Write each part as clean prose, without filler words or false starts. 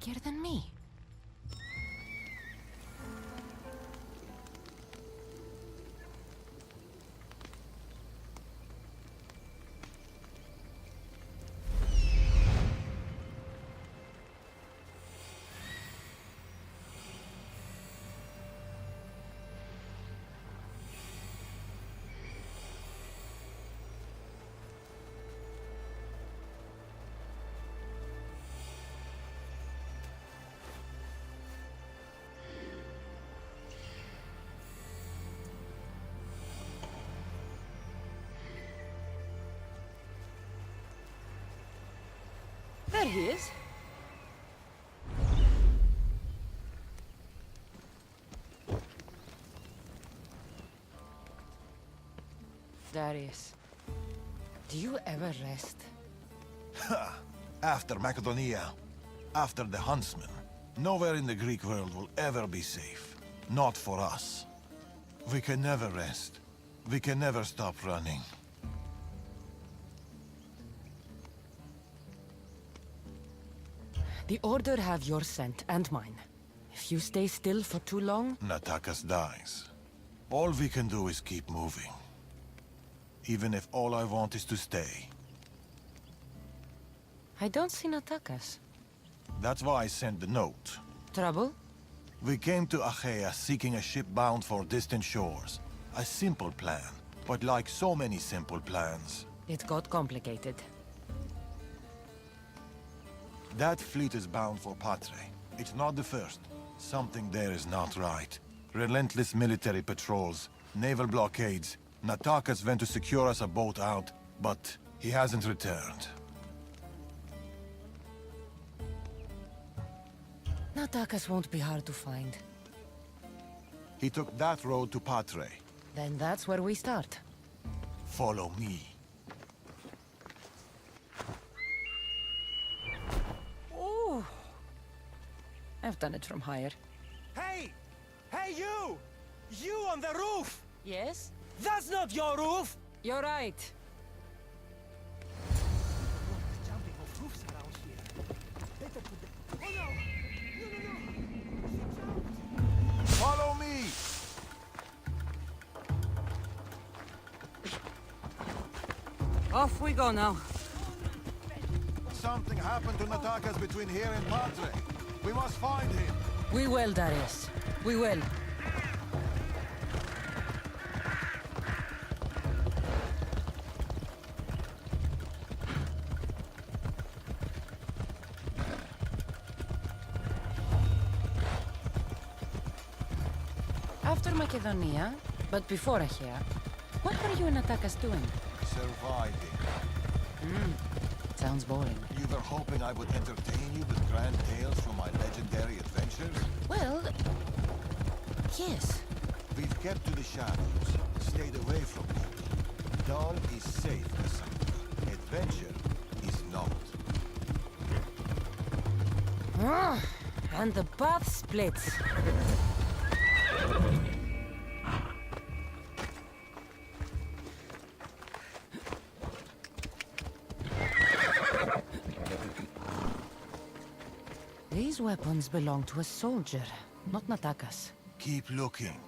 trickier than me. There he is. Darius, do you ever rest? After Macedonia, after the huntsman, nowhere in the Greek world will ever be safe. Not for us. We can never rest. We can never stop running. The Order have your scent and mine. If you stay still for too long... Natakas dies. All we can do is keep moving. Even if all I want is to stay. I don't see Natakas. That's why I sent the note. Trouble? We came to Achaea seeking a ship bound for distant shores. A simple plan, but like so many simple plans... It got complicated. That fleet is bound for Patre. It's not the first. Something there is not right. Relentless military patrols, naval blockades. Natakas went to secure us a boat out, but he hasn't returned. Natakas won't be hard to find. He took that road to Patre. Then that's where we start. Follow me. Ooh. I've done it from higher. Hey! Hey, you! You on the roof! Yes? That's not your roof! You're right. Jumping off roofs around here. Better put the... Oh no! No! Follow me! Off we go now. Something happened to Natakas between here and Patre. We must find him. We will, Darius. We will. After Macedonia, but before Achaea, what were you and Natakas doing? Surviving. Sounds boring. You were hoping I would entertain you with grand tales from my legendary adventures? Well, yes. We've kept to the shadows, stayed away from people. Dawn is safe, Cassandra. Adventure is not. And the path splits. These weapons belong to a soldier, not Natakas. Keep looking.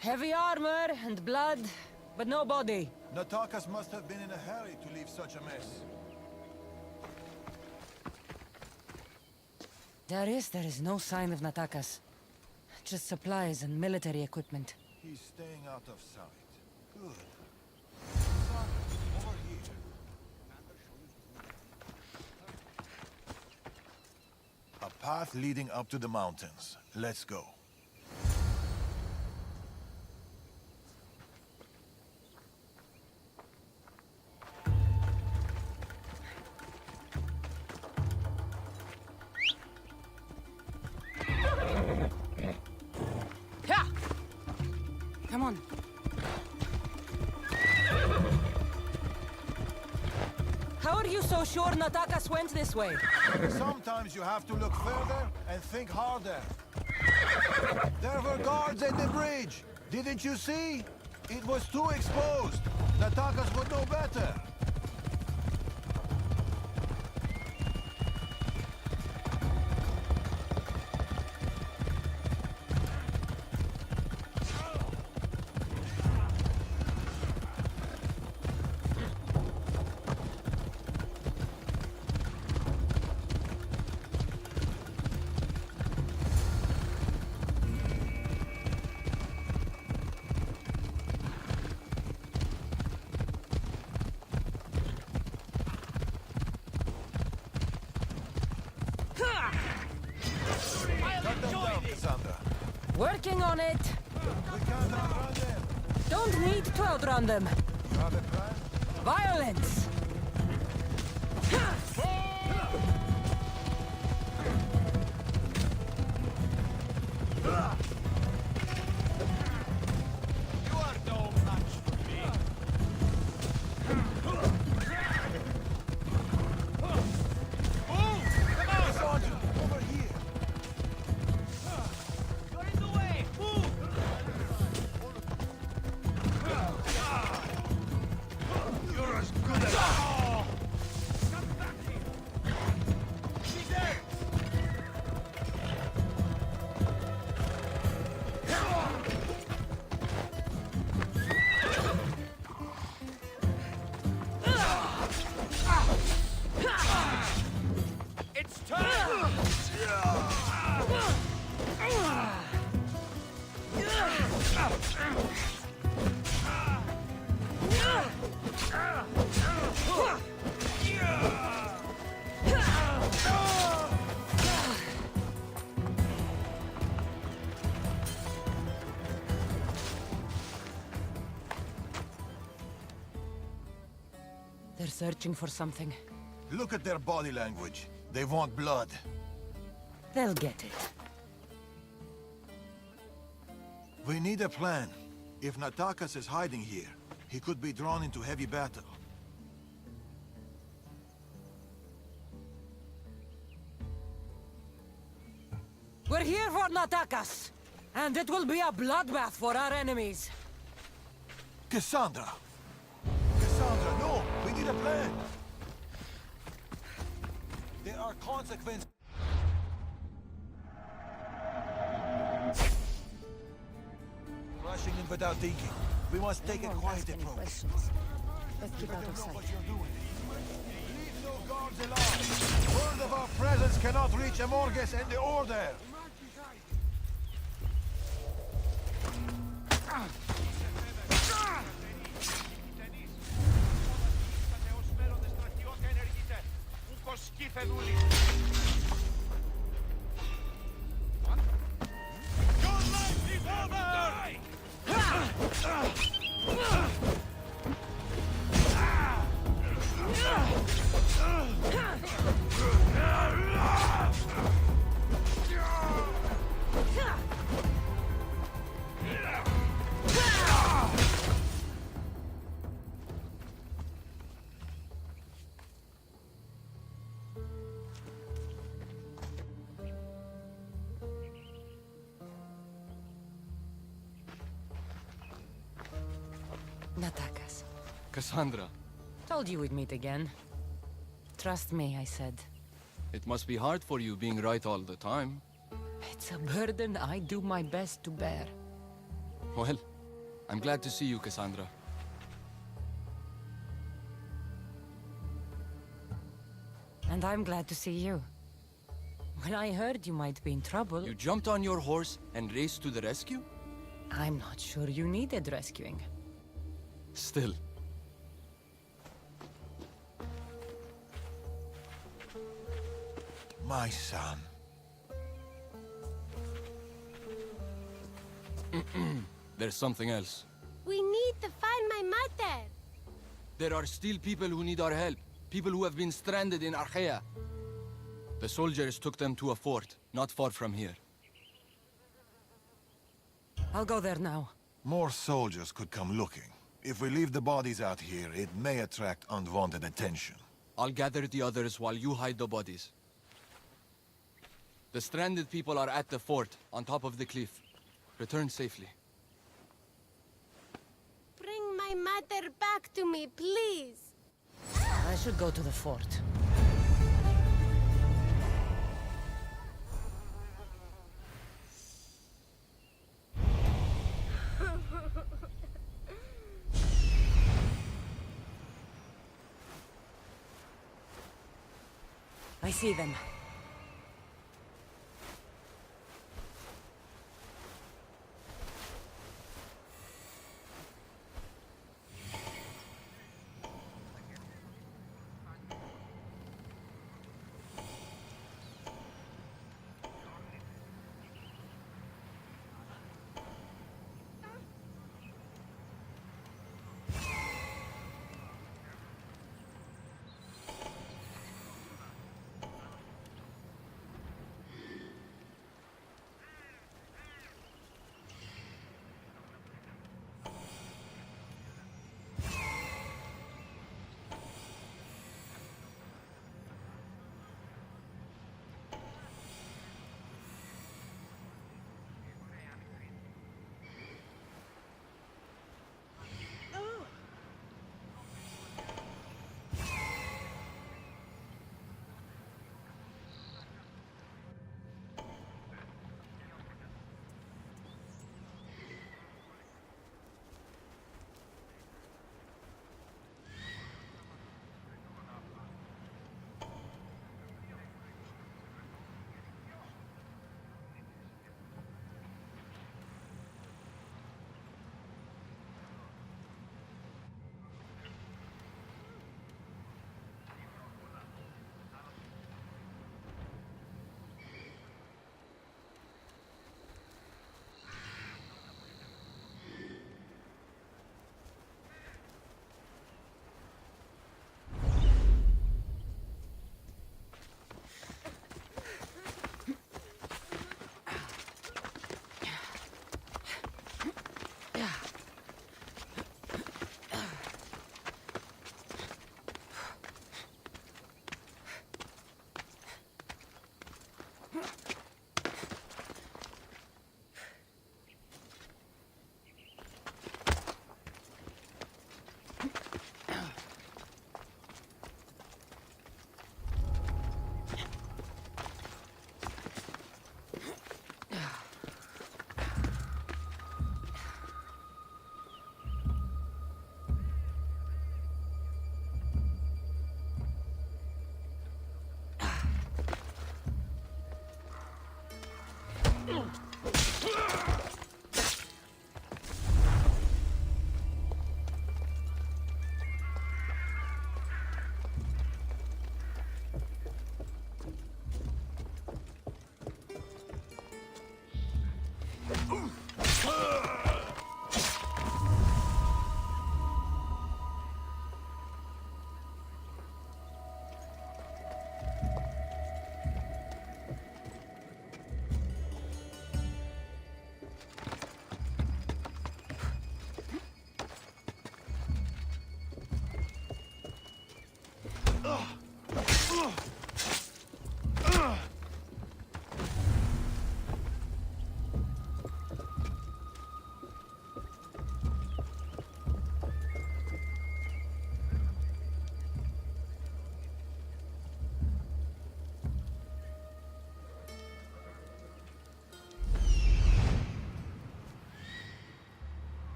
Heavy armor and blood, but no body. Natakas must have been in a hurry to leave such a mess. There is no sign of Natakas. Just supplies and military equipment. He's staying out of sight. Good. Son, over here. A path leading up to the mountains. Let's go. Ha! Come on. How are you so sure Natakas went this way? Sometimes you have to look further and think harder. There were guards at the bridge. Didn't you see? It was too exposed. Natakas would know better. Working on it. We can't outrun them. Don't need to outrun them. You have a plan? Violence. You are no match for me. Sergeant, over here. You're in the way. Move. You're as good as... Come back here. She's dead. It's time. They're searching for something. Look at their body language. They want blood. They'll get it. We need a plan. If Natakas is hiding here, he could be drawn into heavy battle. We're here for Natakas! And it will be a bloodbath for our enemies. Cassandra! Cassandra, no! We need a plan! There are consequences. Rushing in without thinking. We must take a quiet approach. Let's keep out of sight. What you're doing. Leave no guards alive. Word of our presence cannot reach Amorges and the Order. Your life is over! Natakas. Cassandra, Told you we'd meet again. Trust me, I said. it must be hard for you being right all the time. It's a burden I do my best to bear. Well, I'm glad to see you, Cassandra. And I'm glad to see you. When I heard you might be in trouble, You jumped on your horse and raced to the rescue? I'm not sure you needed rescuing. Still. My son. There's something else. We need to find my mother. There are still people who need our help. People who have been stranded in Archaea. The soldiers took them to a fort, not far from here. I'll go there now. More soldiers could come looking. If we leave the bodies out here, it may attract unwanted attention. I'll gather the others while you hide the bodies. The stranded people are at the fort, on top of the cliff. Return safely. Bring my mother back to me, please. I should go to the fort. I see them.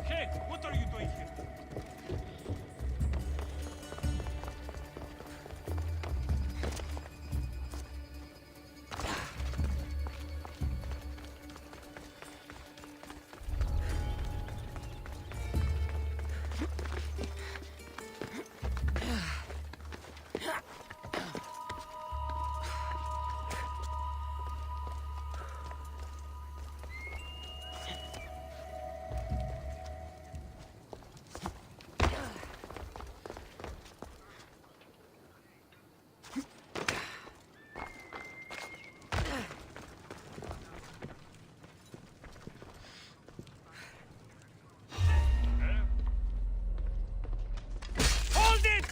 Hey, what are you doing here? Hold it!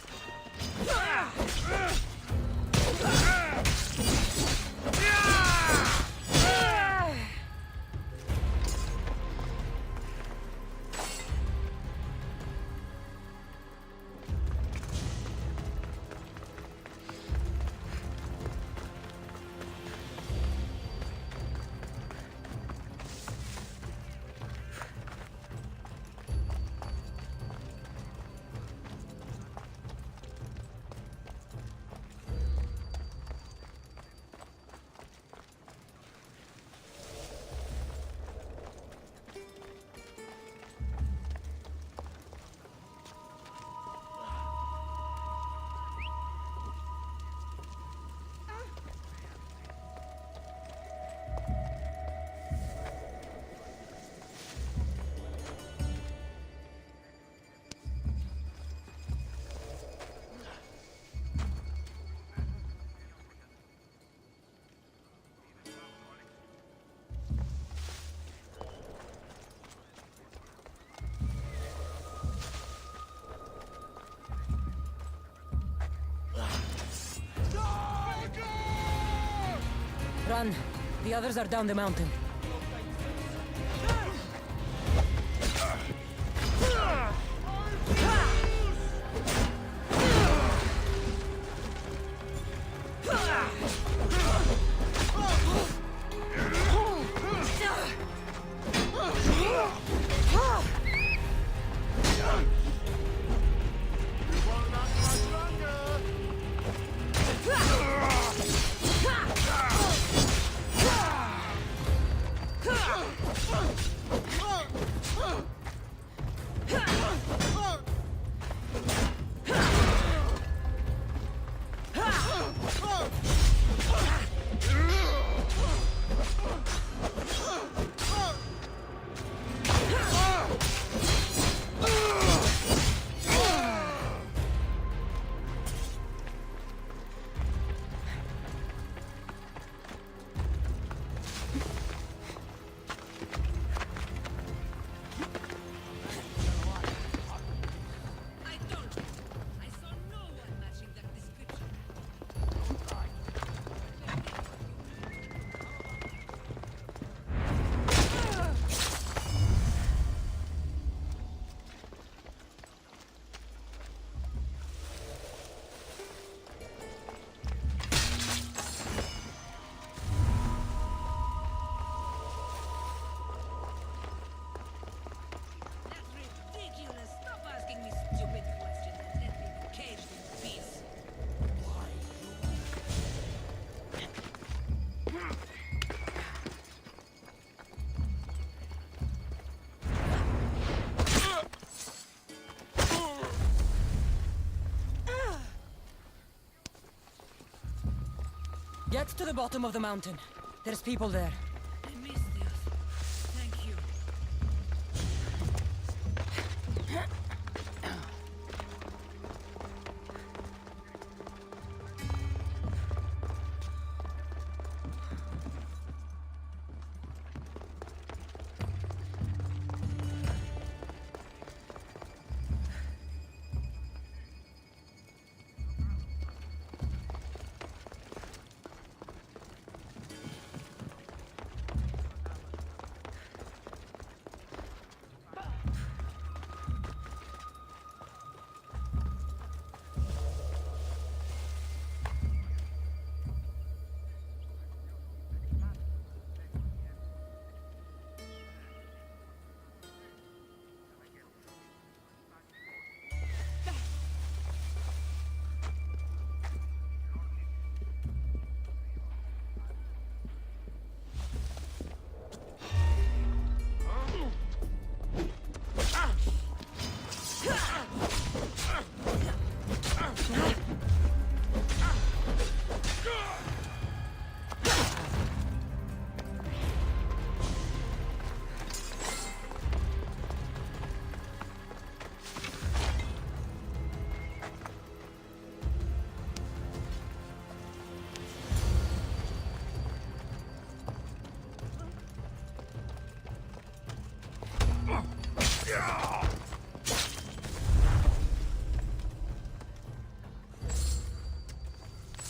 Run! The others are down the mountain. Get to the bottom of the mountain. There's people there. I missed this. Thank you.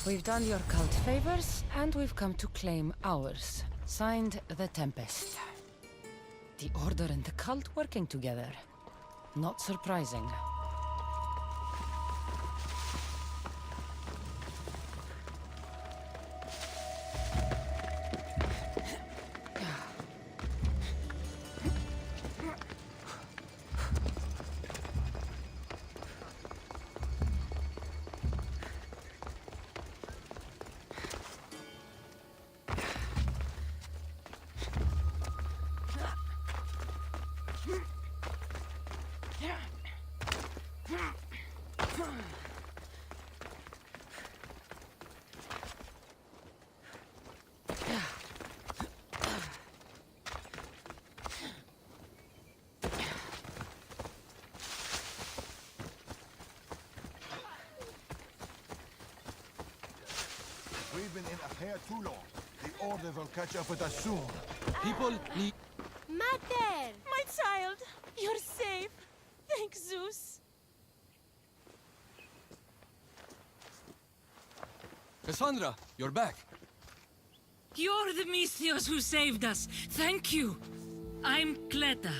We've done your cult favors, and we've come to claim ours. Signed, the Tempest. The Order and the cult working together. Not surprising. We've been in Achaea too long. The Order will catch up with us soon. People need... Mater! My child, you're safe. Thank Zeus. Cassandra, you're back. You're the Misthios who saved us. Thank you. I'm Cleta.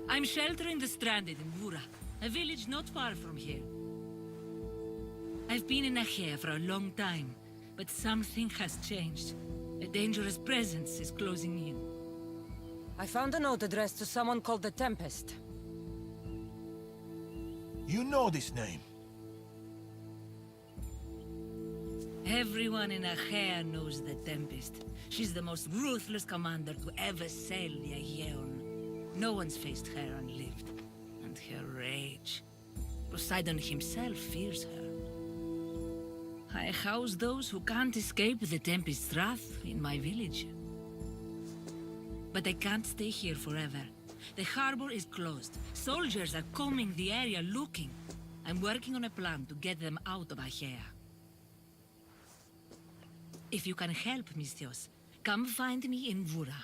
I'm sheltering the stranded in Vura, a village not far from here. I've been in Achaea for a long time, but something has changed. A dangerous presence is closing in. I found a note addressed to someone called the Tempest. You know this name. Everyone in Achaea knows the Tempest. She's the most ruthless commander to ever sail the Aegean. No one's faced her unlived. And her rage. Poseidon himself fears her. I house those who can't escape the Tempest's wrath in my village. But I can't stay here forever. The harbor is closed. Soldiers are combing the area looking. I'm working on a plan to get them out of Achaea. If you can help, Misthios, come find me in Vura.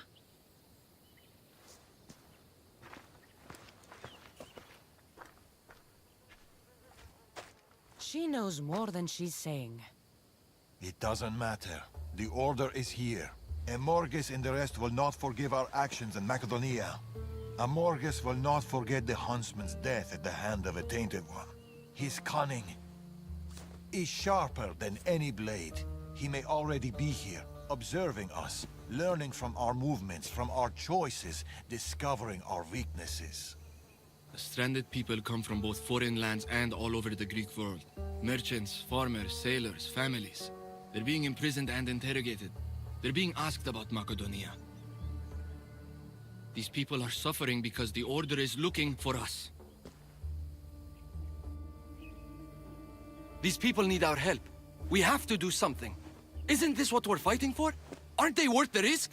She knows more than she's saying. It doesn't matter. The Order is here. Amorges and the rest will not forgive our actions in Macedonia. Amorges will not forget the huntsman's death at the hand of a tainted one. His cunning is sharper than any blade. He may already be here, observing us, learning from our movements, from our choices, discovering our weaknesses. The stranded people come from both foreign lands and all over the Greek world. Merchants, farmers, sailors, families. They're being imprisoned and interrogated. They're being asked about Macedonia. These people are suffering because the Order is looking for us. These people need our help. We have to do something. Isn't this what we're fighting for? Aren't they worth the risk?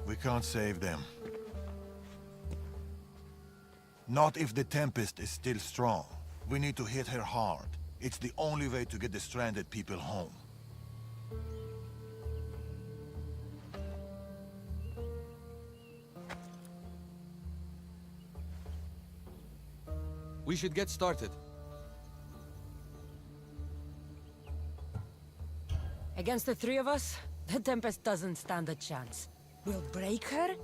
We can't save them. Not if the Tempest is still strong. We need to hit her hard. It's the only way to get the stranded people home. We should get started. Against the three of us, the Tempest doesn't stand a chance. We'll break her,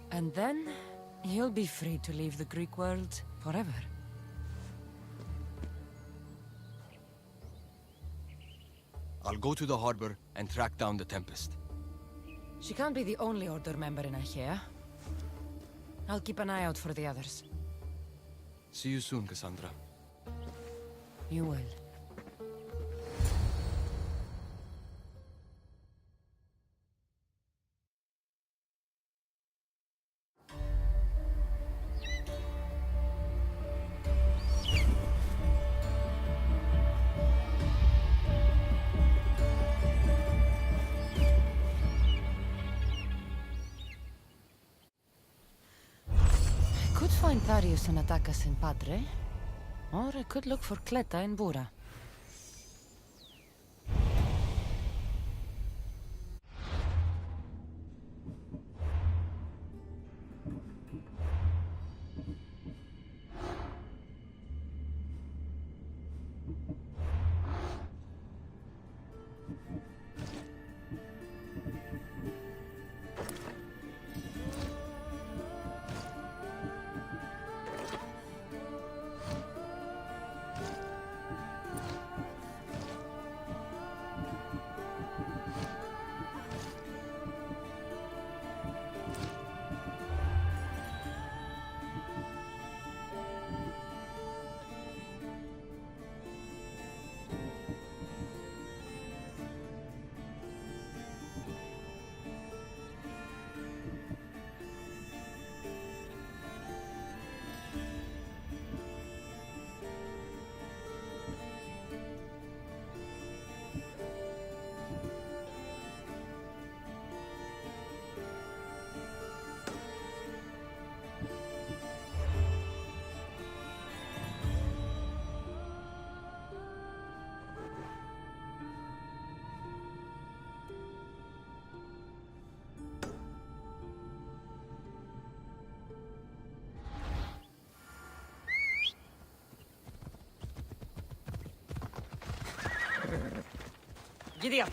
and then you'll be free to leave the Greek world forever. I'll go to the harbor and track down the Tempest. She can't be the only Order member in Achaea. I'll keep an eye out for the others. See you soon, Cassandra. You will. Find Tharius and Attackers in Padre, or I could look for Cleta in Bura. Giddy up.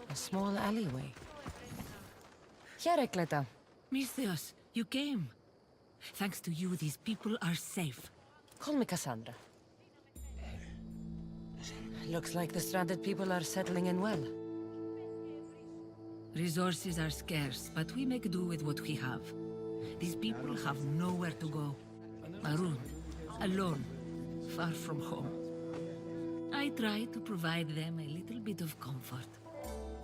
A small alleyway. Here, Cleta. Misthios, you came. Thanks to you, these people are safe. Call me Cassandra. Looks like the stranded people are settling in well. Resources are scarce, but we make do with what we have. These people have nowhere to go. Marooned, alone, far from home. I try to provide them a little bit of comfort.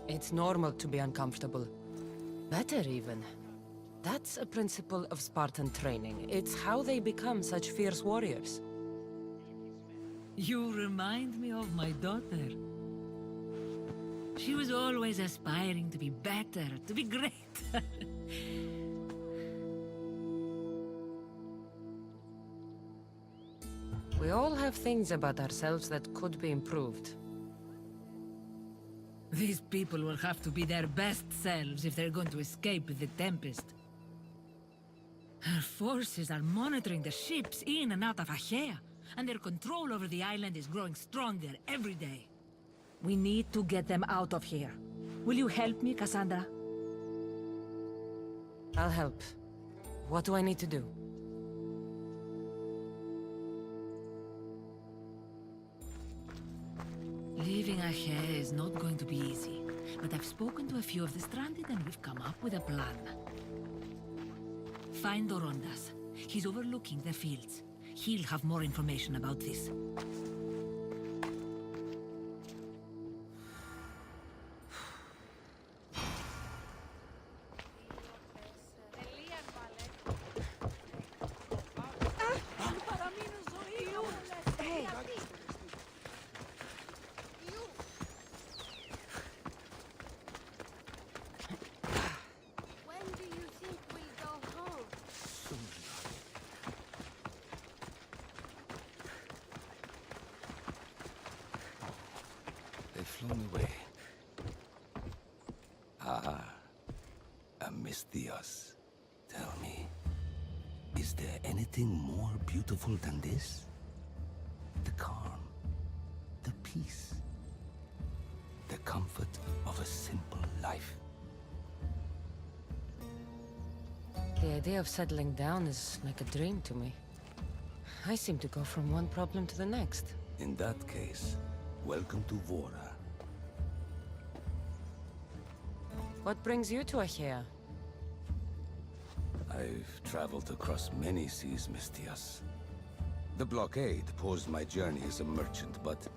It's normal to be uncomfortable. Better even. That's a principle of Spartan training. It's how they become such fierce warriors. You remind me of my daughter. She was always aspiring to be better, to be great. We all have things about ourselves that could be improved. These people will have to be their best selves if they're going to escape the Tempest. Her forces are monitoring the ships in and out of Achaea, and their control over the island is growing stronger every day. We need to get them out of here. Will you help me, Cassandra? I'll help. What do I need to do? Leaving Achaea is not going to be easy, but I've spoken to a few of the stranded and we've come up with a plan. Find Dorondas. He's overlooking the fields. He'll have more information about this. When do you think we'll go home? They've flown away. Ah, Misthios. Tell me, is there anything more beautiful than this? The calm, the peace, the comfort of a simple life. The idea of settling down is like a dream to me. I seem to go from one problem to the next. In that case, welcome to Vora. What brings you to Achaea? I've traveled across many seas, Misthios. The blockade paused my journey as a merchant, but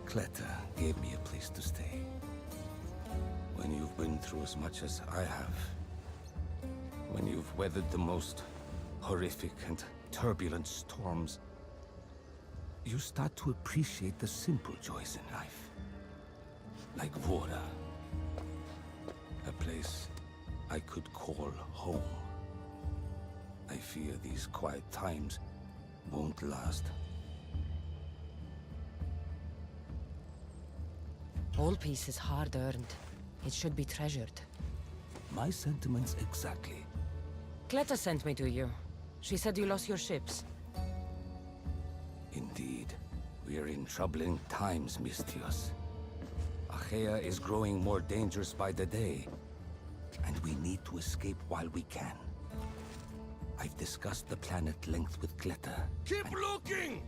Cleta gave me a place to stay. When you've been through as much as I have, when you've weathered the most horrific and turbulent storms, you start to appreciate the simple joys in life. Like Vora. A place I could call home. I fear these quiet times won't last. All peace is hard-earned. It should be treasured. My sentiments exactly. Cleta sent me to you. She said you lost your ships. Indeed. We are in troubling times, Misthios. Achaea is growing more dangerous by the day, and we need to escape while we can. I've discussed the plan at length with Cleta. Keep looking!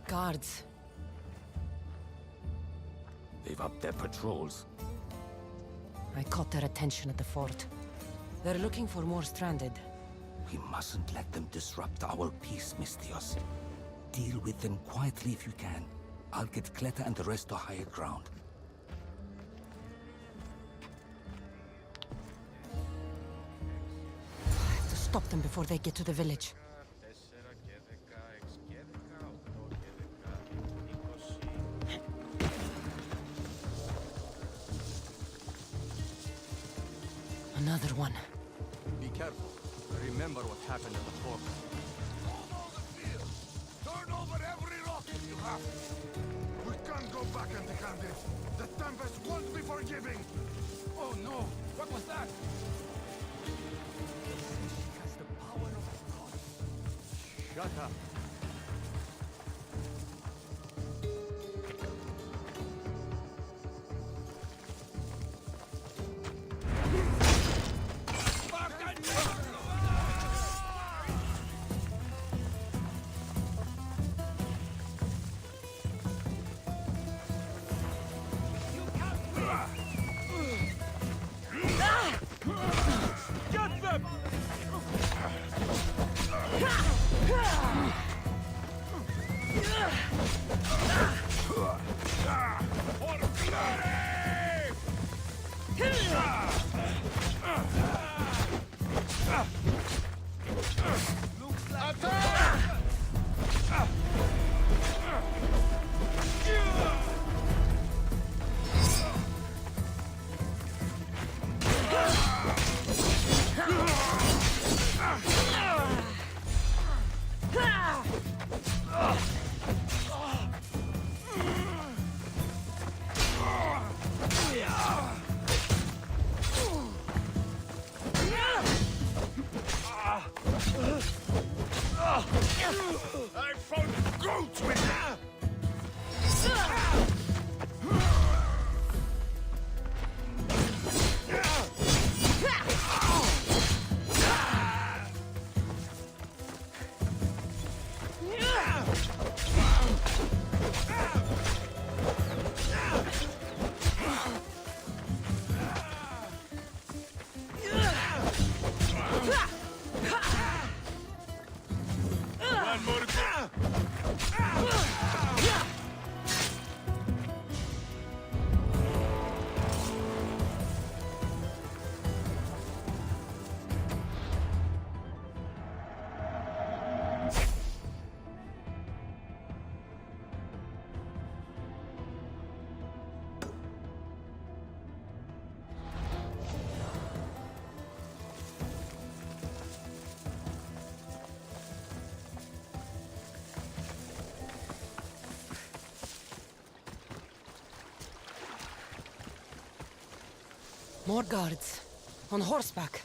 Guards. They've upped their patrols. I caught their attention at the fort. They're looking for more stranded. We mustn't let them disrupt our peace, Misthios. Deal with them quietly if you can. I'll get Cleta and the rest to higher ground. I have to stop them before they get to the village. Another one. Be careful. Remember what happened at the fort. Turn over every rock if you have to. We can't go back empty-handed. The Tempest won't be forgiving. Oh no! What was that? She has the power of a god. Shut up. I found goats with her! One more More guards. On horseback.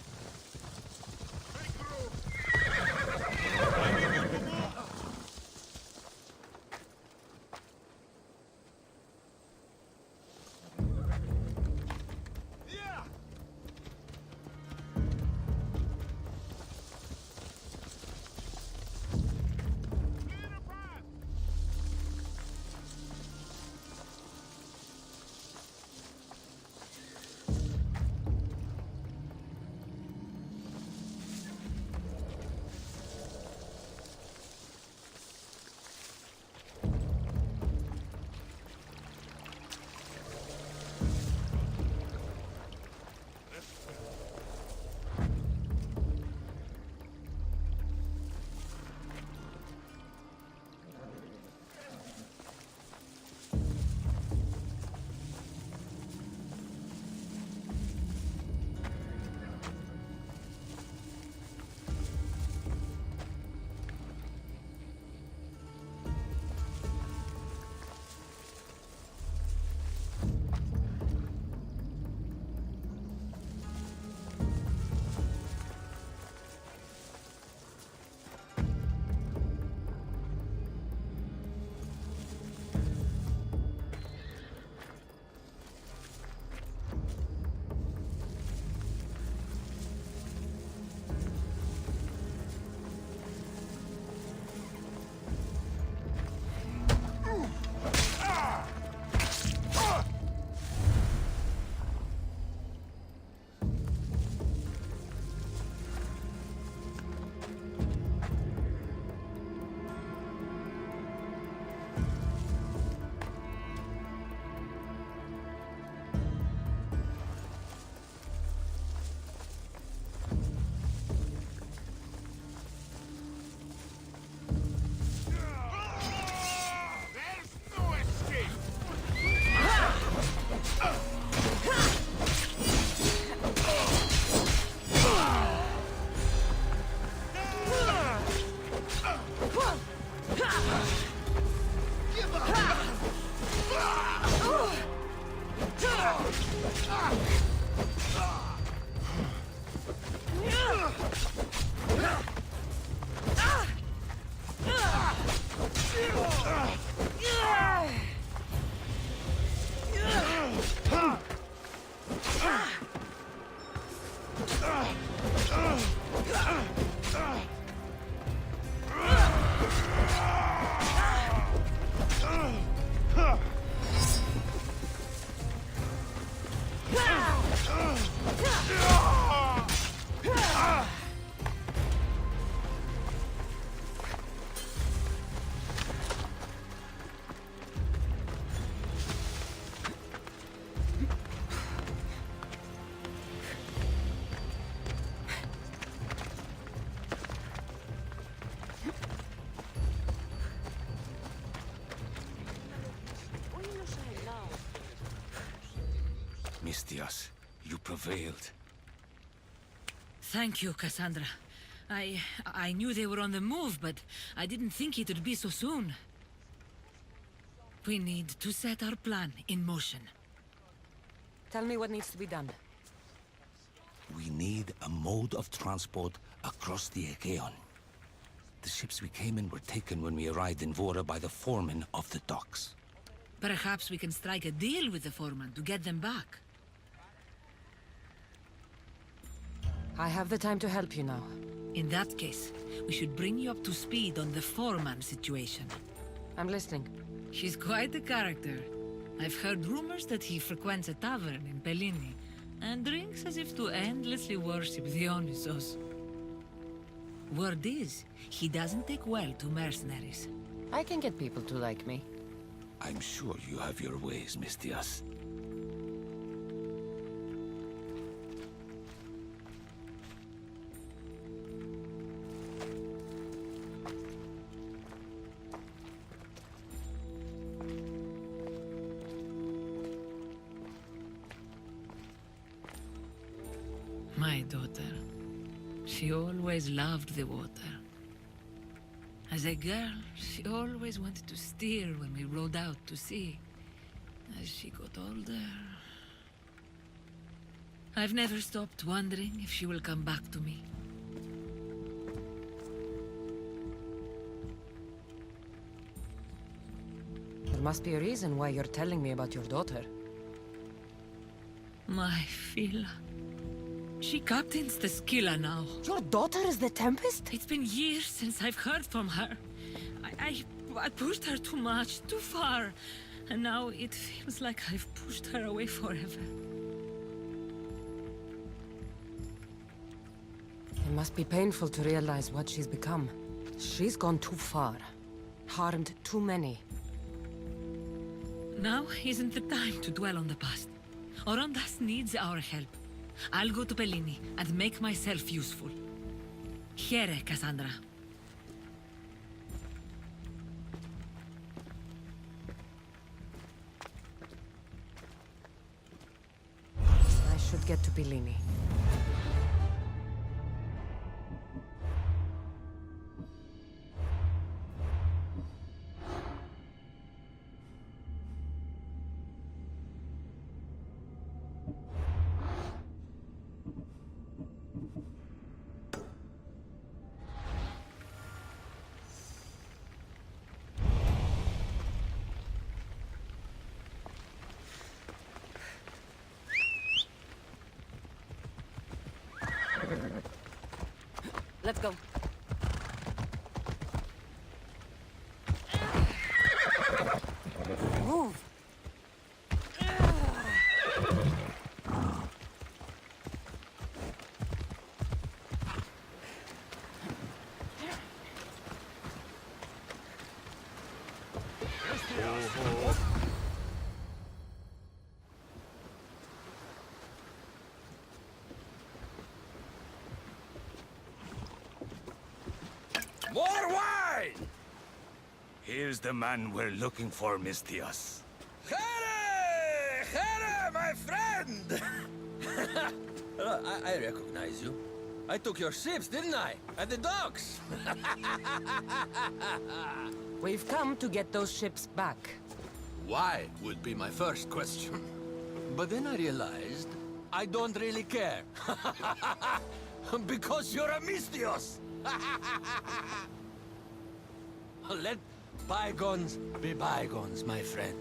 Mistias, you prevailed. Thank you, Cassandra. I knew they were on the move, but I didn't think it would be so soon. We need to set our plan in motion. Tell me what needs to be done. We need a mode of transport across the Aegean. The ships we came in were taken when we arrived in Vora by the foreman of the docks. Perhaps we can strike a deal with the foreman to get them back. I have the time to help you now. In that case, we should bring you up to speed on the foreman situation. I'm listening. She's quite a character. I've heard rumors that he frequents a tavern in Pellini and drinks as if to endlessly worship Dionysos. Word is, he doesn't take well to mercenaries. I can get people to like me. I'm sure you have your ways, Mistias. My daughter. She always loved the water. As a girl, she always wanted to steer when we rowed out to sea. As she got older... I've never stopped wondering if she will come back to me. There must be a reason why you're telling me about your daughter. My Fila. She captains the Scylla now. Your daughter is the Tempest? It's been years since I've heard from her. I pushed her too much, too far. And now it feels like I've pushed her away forever. It must be painful to realize what she's become. She's gone too far. Harmed too many. Now isn't the time to dwell on the past. Orondas needs our help. I'll go to Pellini and make myself useful. Here, Cassandra. I should get to Pellini. Let's go. Move. More wine! Here's the man we're looking for, Mistias. Here! Here, my friend! I recognize you. I took your ships, didn't I? At the docks! We've come to get those ships back. Why would be my first question. But then I realized I don't really care. Because you're a Mistios! Let bygones be bygones, my friend.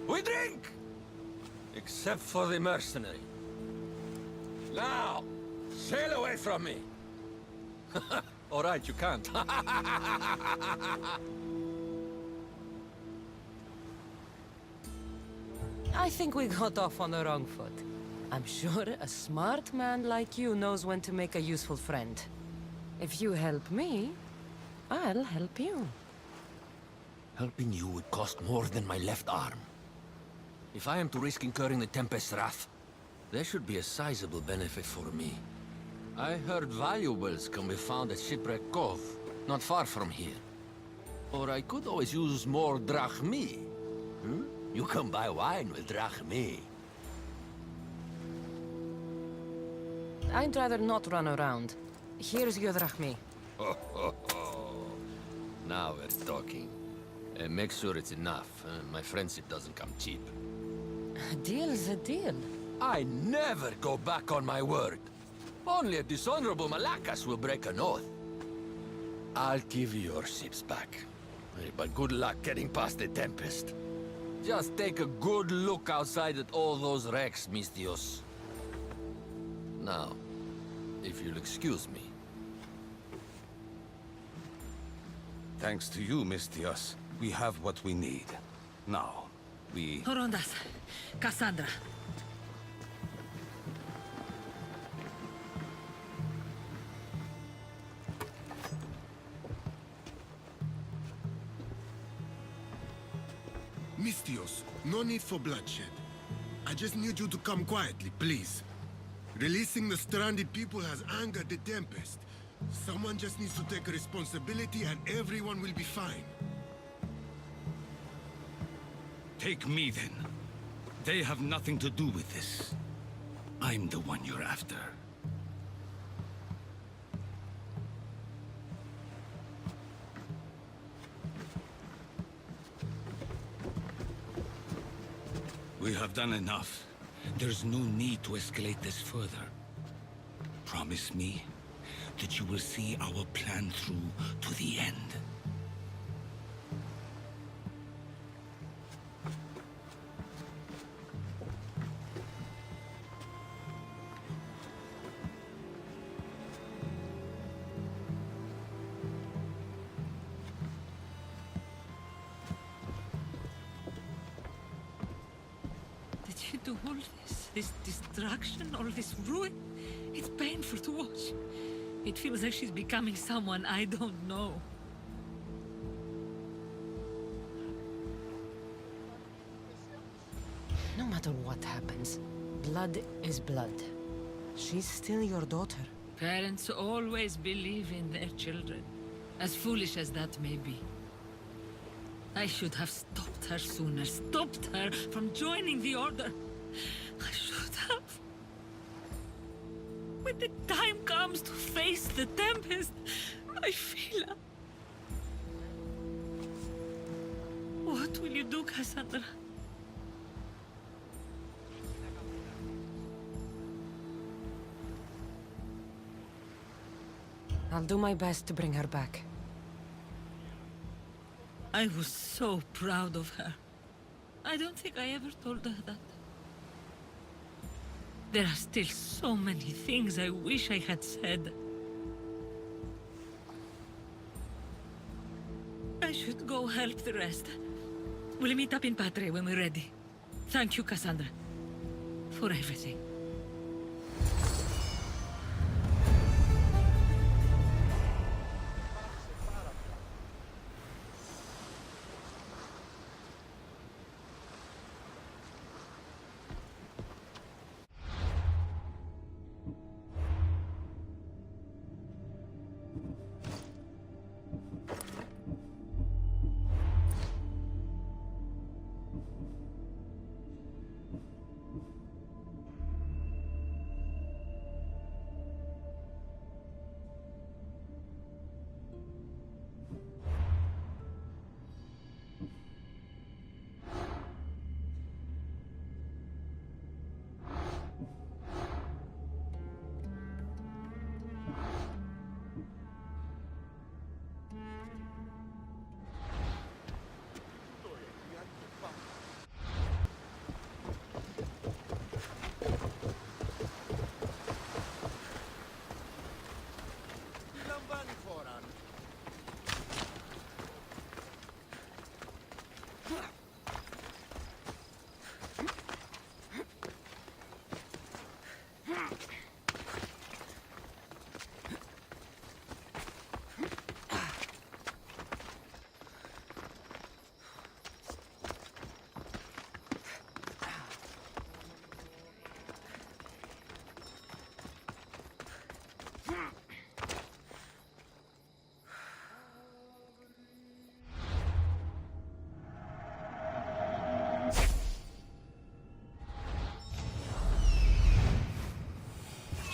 We drink! Except for the mercenary. Now, sail away from me. All right, you can't. I think we got off on the wrong foot. I'm sure a smart man like you knows when to make a useful friend. If you help me, I'll help you. Helping you would cost more than my left arm. If I am to risk incurring the Tempest's wrath, there should be a sizable benefit for me. I heard valuables can be found at Shipwreck Cove, not far from here. Or I could always use more drachmi. You can buy wine with drachmi. I'd rather not run around. Here's your drachmi. Now we're talking. Make sure it's enough. My friends, it doesn't come cheap. A deal's a deal. I never go back on my word. Only a dishonorable Malakas will break an oath. I'll give you your ships back. But good luck getting past the Tempest. Just take a good look outside at all those wrecks, Mistios. Now, if you'll excuse me. Thanks to you, Mistios, we have what we need. Now, we... Horondas, Cassandra. Mistios, no need for bloodshed. I just need you to come quietly, please. Releasing the stranded people has angered the Tempest. Someone just needs to take responsibility and everyone will be fine. Take me then. They have nothing to do with this. I'm the one you're after. We have done enough. There's no need to escalate this further. Promise me that you will see our plan through to the end. Did you do all this? This destruction, all this ruin? It's painful to watch. It feels like she's becoming someone I don't know. No matter what happens, blood is blood. She's still your daughter. Parents always believe in their children, as foolish as that may be. I should have stopped her sooner, stopped her from joining the Order. I should have. When the time comes to face the Tempest, my Phila. What will you do, Cassandra? I'll do my best to bring her back. I was so proud of her. I don't think I ever told her that. There are still so many things I wish I had said. I should go help the rest. We'll meet up in Patre when we're ready. Thank you, Cassandra, for everything.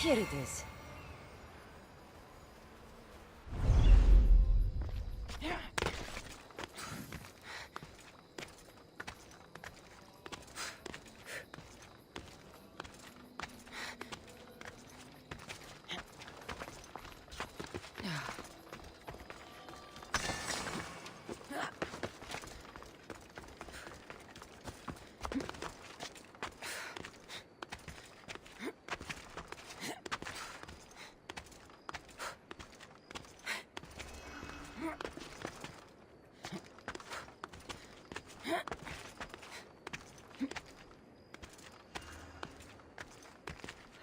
Here it is.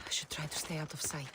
I should try to stay out of sight.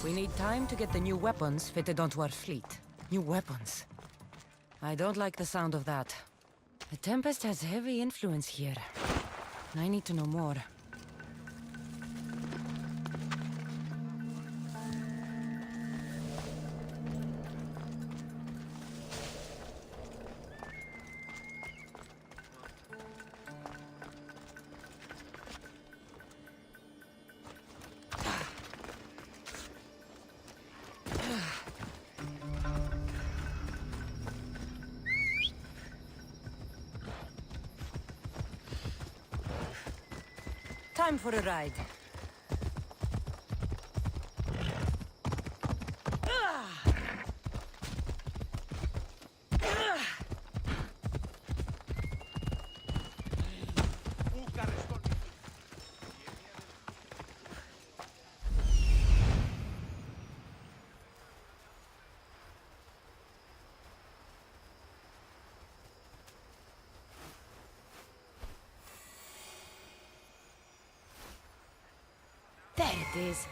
We need time to get the new weapons fitted onto our fleet. New weapons. I don't like the sound of that. The Tempest has heavy influence here. I need to know more. Time for a ride. There it is.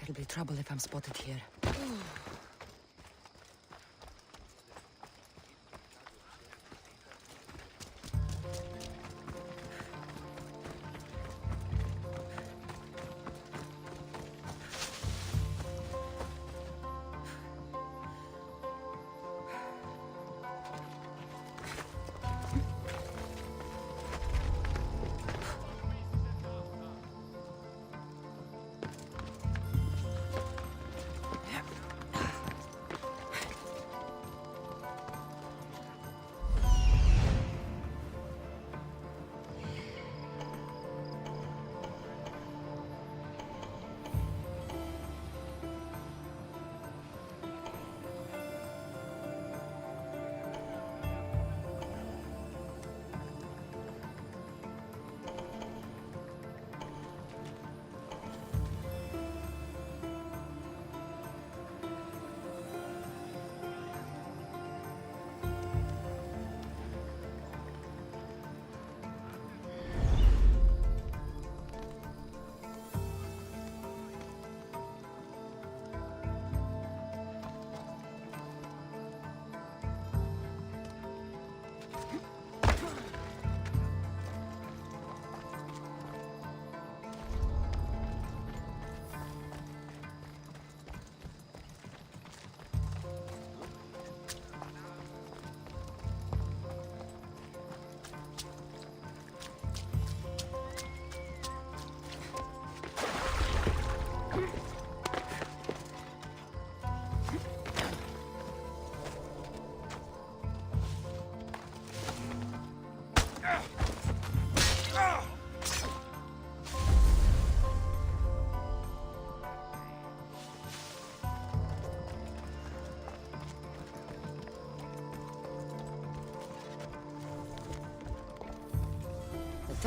There'll be trouble if I'm spotted here.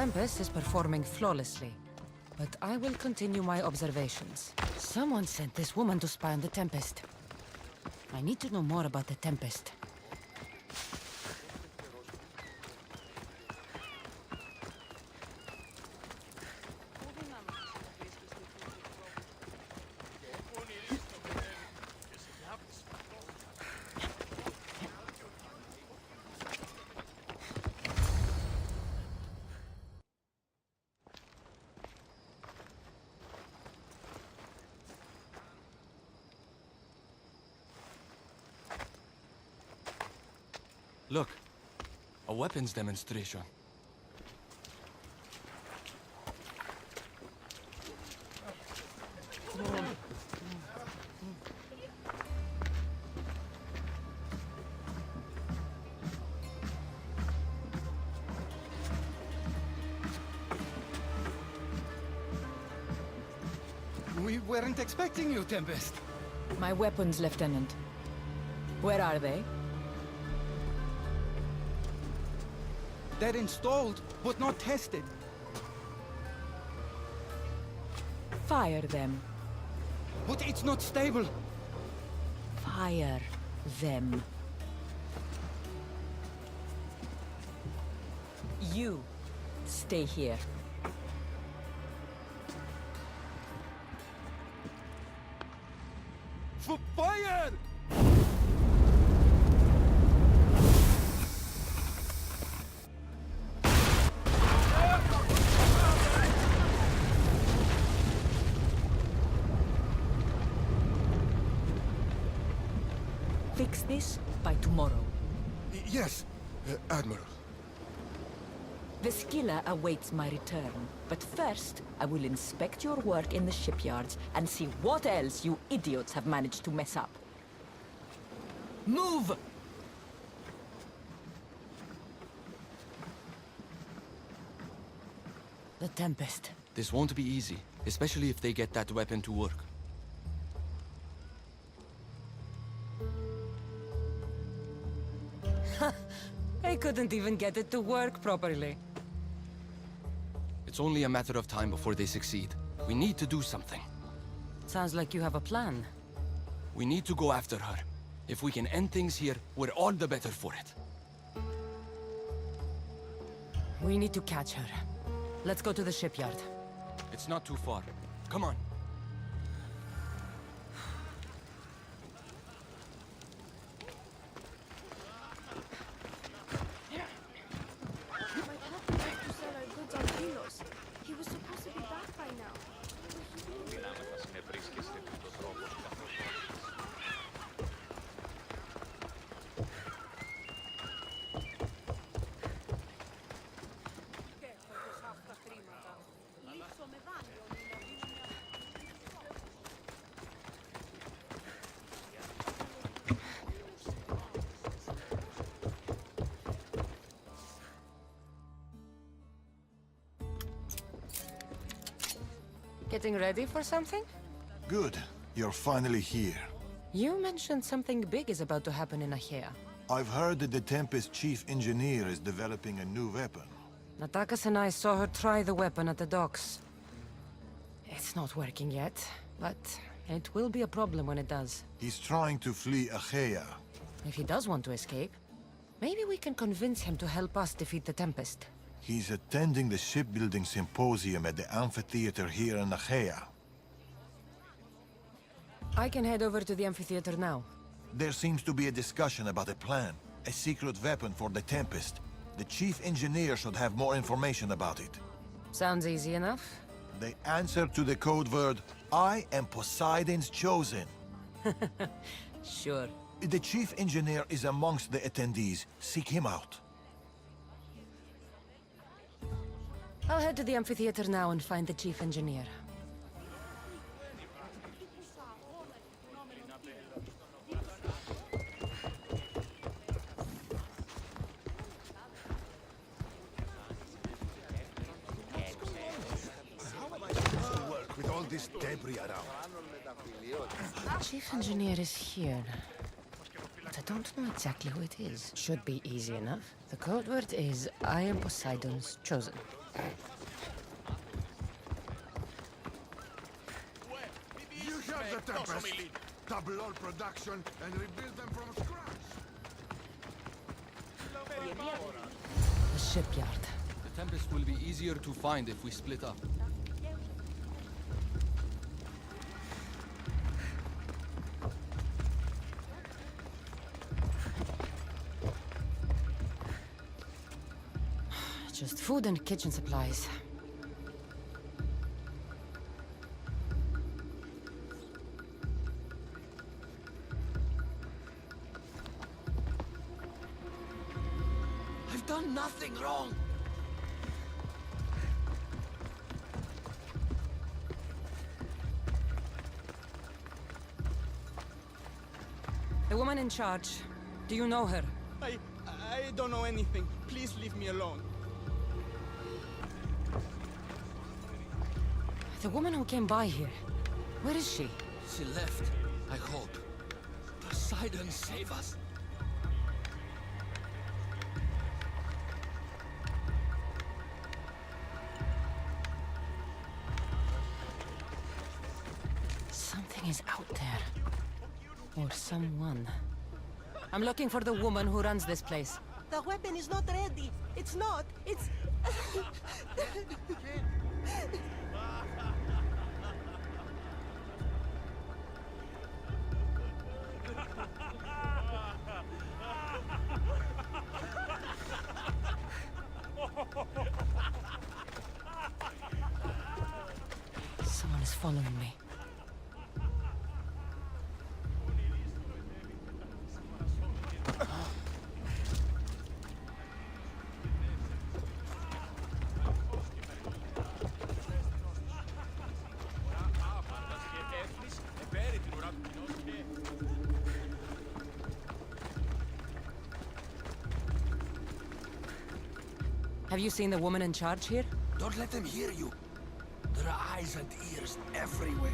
Tempest is performing flawlessly, but I will continue my observations. Someone sent this woman to spy on the Tempest. I need to know more about the Tempest. Look, a weapons demonstration. We weren't expecting you, Tempest. My weapons, Lieutenant. Where are they? They're installed, but not tested. Fire them. But it's not stable. Fire them. You stay here. Fire! Fix this by tomorrow. Yes, Admiral. The skiller awaits my return. But first, I will inspect your work in the shipyards and see what else you idiots have managed to mess up. Move! The Tempest. This won't be easy, especially if they get that weapon to work. I couldn't even get it to work properly. It's only a matter of time before they succeed. We need to do something. Sounds like you have a plan. We need to go after her. If we can end things here, we're all the better for it. We need to catch her. Let's go to the shipyard. It's not too far. Come on. He was supposed to be back by now. Getting ready for something? Good. You're finally here. You mentioned something big is about to happen in Achaea. I've heard that the Tempest chief engineer is developing a new weapon. Natakas and I saw her try the weapon at the docks. It's not working yet, but it will be a problem when it does. He's trying to flee Achaea. If he does want to escape, maybe we can convince him to help us defeat the Tempest. He's attending the shipbuilding symposium at the amphitheater here in Achaea. I can head over to the amphitheater now. There seems to be a discussion about a plan, a secret weapon for the Tempest. The chief engineer should have more information about it. Sounds easy enough. The answer to the code word, I am Poseidon's chosen. Sure. The chief engineer is amongst the attendees. Seek him out. I'll head to the amphitheater now and find the chief engineer. With all this debris around. Chief engineer is here. But I don't know exactly who it is. Should be easy enough. The code word is, I am Poseidon's chosen. You have the Tempest. Double all production and rebuild them from scratch. The shipyard. The Tempest will be easier to find if we split up. Just food and kitchen supplies. I've done nothing wrong! The woman in charge. Do you know her? I don't know anything. Please leave me alone. The woman who came by here. Where is she? She left, I hope. Poseidon, save us! Something is out there. Or someone. I'm looking for the woman who runs this place. The weapon is not ready. It's not. It's... Someone is following me. Have you seen the woman in charge here? Don't let them hear you. There are eyes and ears everywhere.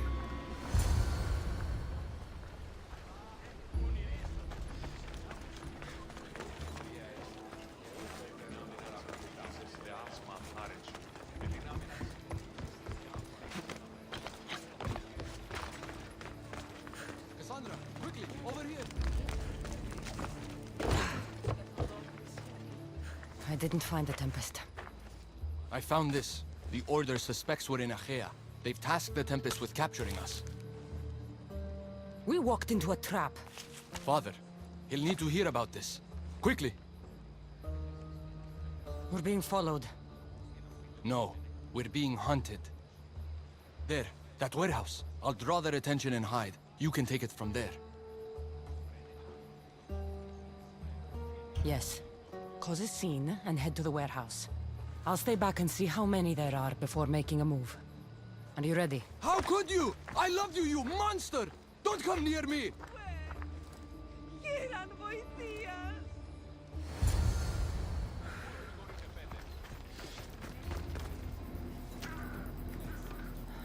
Cassandra, quickly, over here! I didn't find the Tempest. I found this. The Order suspects we're in Achaea. They've tasked the Tempest with capturing us. We walked into a trap. Father, he'll need to hear about this. Quickly! We're being followed. No, we're being hunted. There, that warehouse. I'll draw their attention and hide. You can take it from there. Yes. Cause a scene and head to the warehouse. I'll stay back and see how many there are before making a move. Are you ready? How could you? I loved you, you monster! Don't come near me!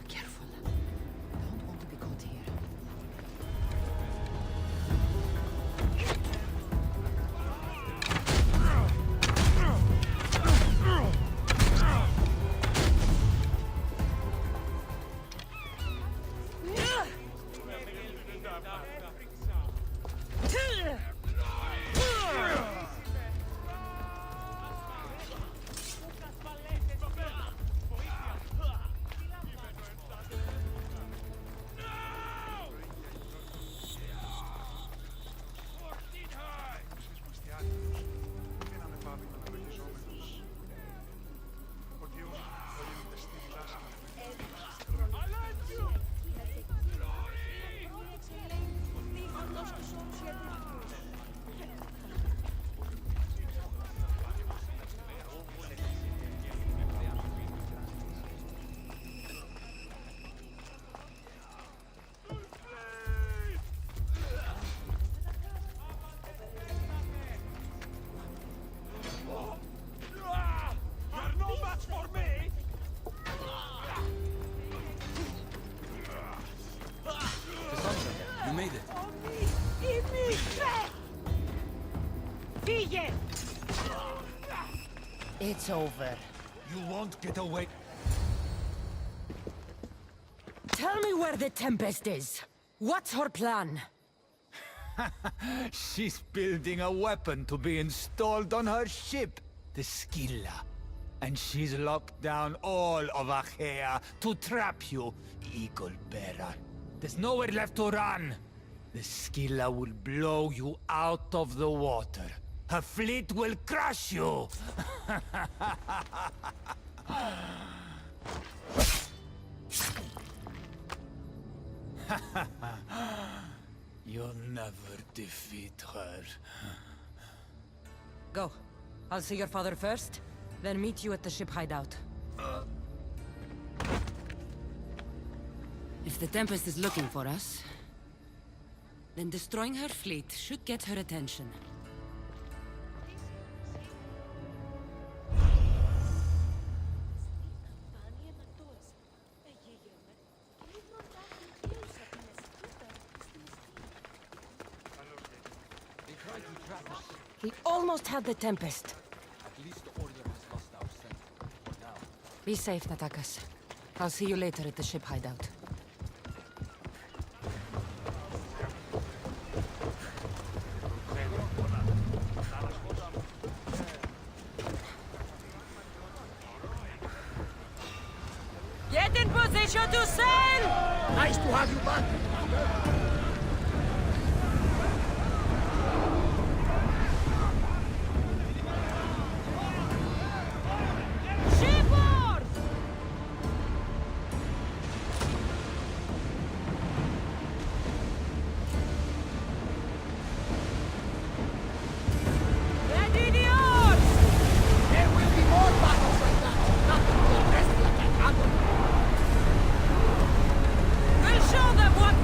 Careful. Don't want to be caught here. You made it. It's over. You You won't get away. Tell me where the Tempest is. What's her plan? She's building a weapon to be installed on her ship, the Scylla. And she's locked down all of Achaea to trap you, Eagle Bearer. There's nowhere left to run. The Scylla will blow you out of the water. Her fleet will crush you! You'll never defeat her. Go. I'll see your father first, then meet you at the ship hideout. If the Tempest is looking for us, then destroying her fleet should get her attention. We almost had the Tempest. At least the Order has lost our scent. For now. Be safe, Natakas. I'll see you later at the ship hideout. Get in position to sail! Nice to have you back. Shipboard! Ready the oars! There will be more battles like that. Nothing will rest like an apple. We'll show them what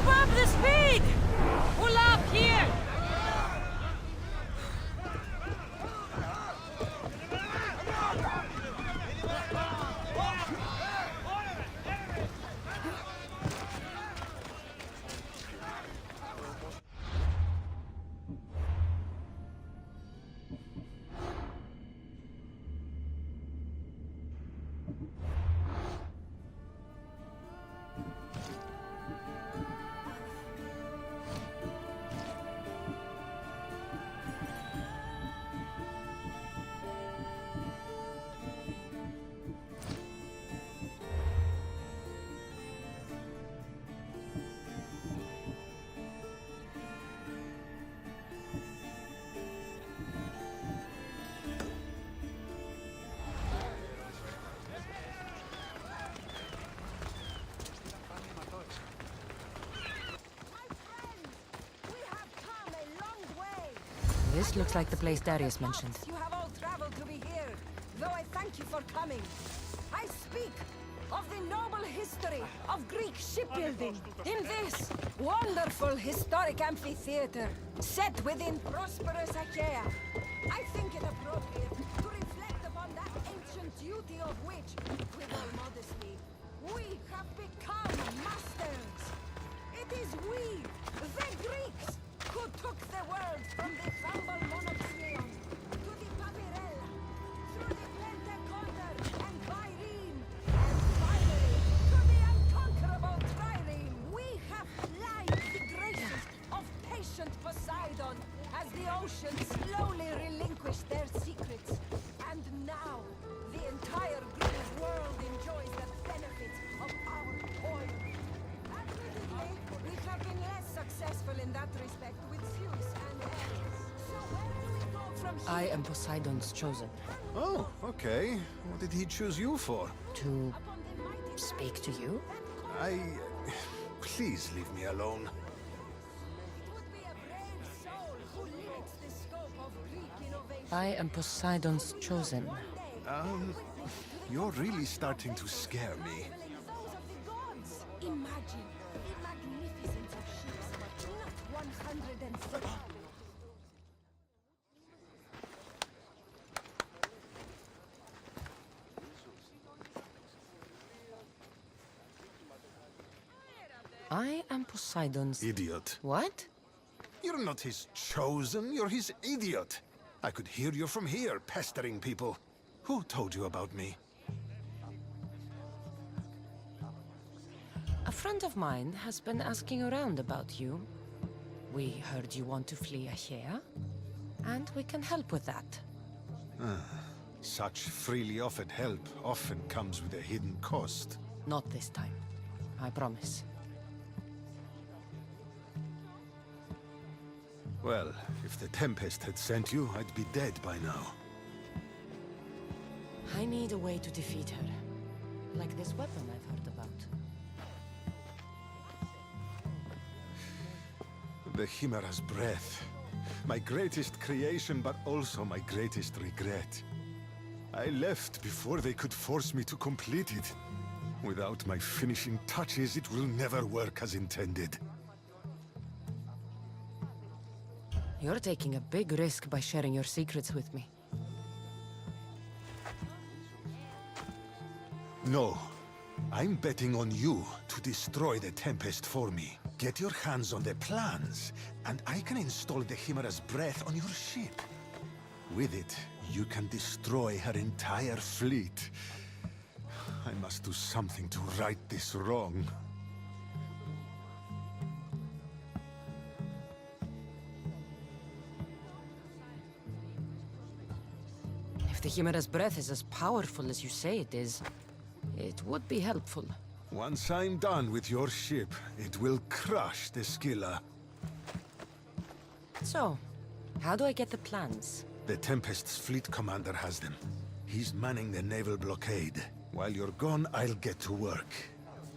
Keep up the speed! Pull up here! This looks like the place Darius mentioned. You have all traveled to be here, though I thank you for coming. I speak of the noble history of Greek shipbuilding in this wonderful historic amphitheater set within prosperous Achaea. I think it appropriate to reflect upon that ancient duty of which, with all modesty, we have become masters. It is we, the Greeks, who took the world from the humble monoxeon to the papyrella, through the pentaconter and bireme, and finally to the unconquerable trireme. We have plied the graces of patient Poseidon as the oceans slowly relinquish their secrets. And now, the entire Greek world enjoys the benefits of our toil. Admittedly, we have been less successful in that respect with Zeus and Ares. So where do we go from here? I am Poseidon's chosen. Oh, okay. What did he choose you for? To speak to you? Please leave me alone. It would be a brave soul who limits the scope of Greek innovation. I am Poseidon's chosen. You're really starting to scare me. Those of the gods. Imagine the magnificence of ships, not 150. I am Poseidon's... Idiot. What? You're not his chosen, you're his idiot. I could hear you from here, pestering people. Who told you about me? A friend of mine has been asking around about you. We heard you want to flee Achaea, and we can help with that. Such freely offered help often comes with a hidden cost. Not this time. I promise. Well, if the Tempest had sent you, I'd be dead by now. I need a way to defeat her. Like this weapon I've heard about. The Chimera's breath. My greatest creation, but also my greatest regret. I left before they could force me to complete it. Without my finishing touches, it will never work as intended. You're taking a big risk by sharing your secrets with me. No. I'm betting on you to destroy the Tempest for me. Get your hands on the plans, and I can install the Chimera's breath on your ship. With it, you can destroy her entire fleet. I must do something to right this wrong. If the Chimera's breath is as powerful as you say it is, it would be helpful. Once I'm done with your ship, it will crush the Scylla. So, how do I get the plans? The Tempest's fleet commander has them. He's manning the naval blockade. While you're gone, I'll get to work.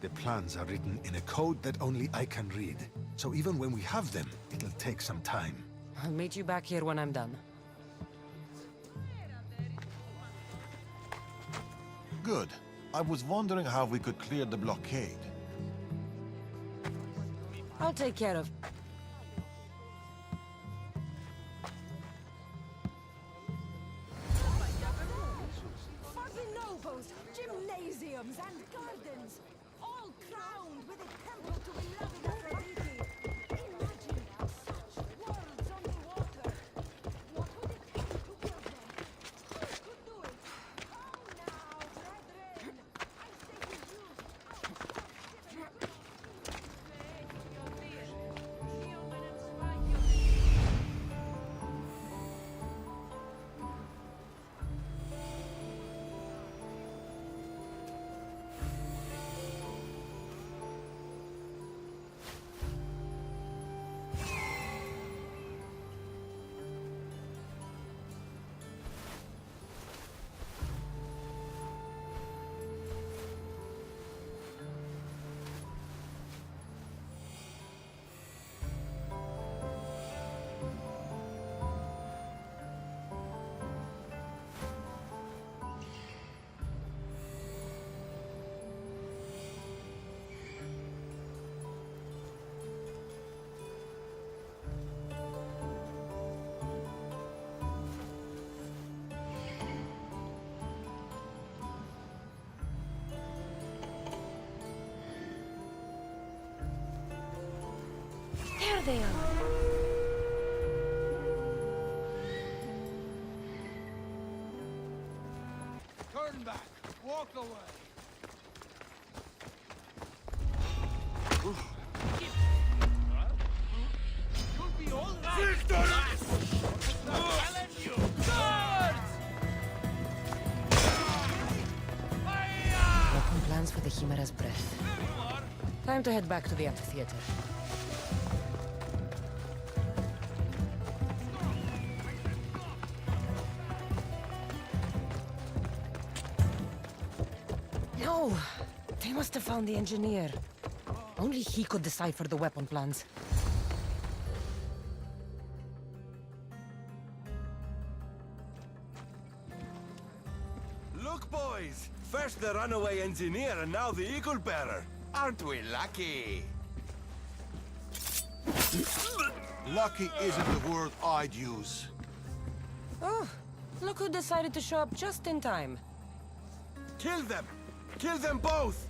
The plans are written in a code that only I can read. So even when we have them, it'll take some time. I'll meet you back here when I'm done. Good. I was wondering how we could clear the blockade. I'll take care of... For the nobles, gymnasiums and gardens, all crowned with a temple to beloved Aphrodite. Imagine such worlds on the water. What would it take to build them? Who could do it? How now, brethren? I say to use There they are. Turn back. Walk away. You'll be all right. Weapon plans for the Chimera's breath. Time to head back to the amphitheater. No! They must have found the engineer. Only he could decipher the weapon plans. Look, boys! First the runaway engineer and now the eagle bearer. Aren't we lucky? Lucky isn't the word I'd use. Oh, look who decided to show up just in time. Kill them! Kill them both!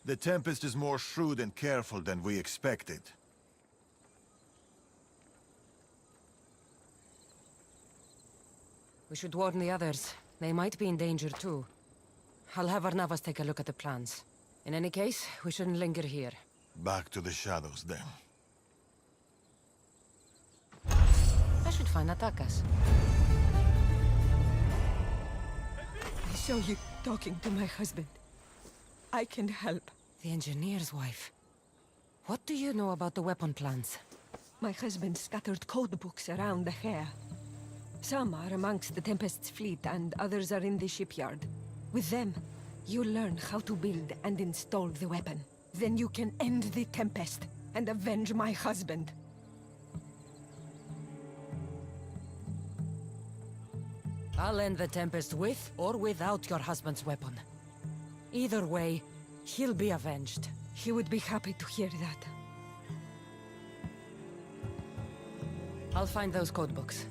The Tempest is more shrewd and careful than we expected. We should warn the others. They might be in danger too. I'll have Arnavas take a look at the plans. In any case, we shouldn't linger here. Back to the shadows, then. I should find Natakas. I saw you talking to my husband. I can help. The engineer's wife. What do you know about the weapon plans? My husband scattered code books around the hair. Some are amongst the Tempest's fleet, and others are in the shipyard. With them, you learn how to build and install the weapon. Then you can end the Tempest and avenge my husband. I'll end the Tempest with or without your husband's weapon. Either way, he'll be avenged. He would be happy to hear that. I'll find those codebooks.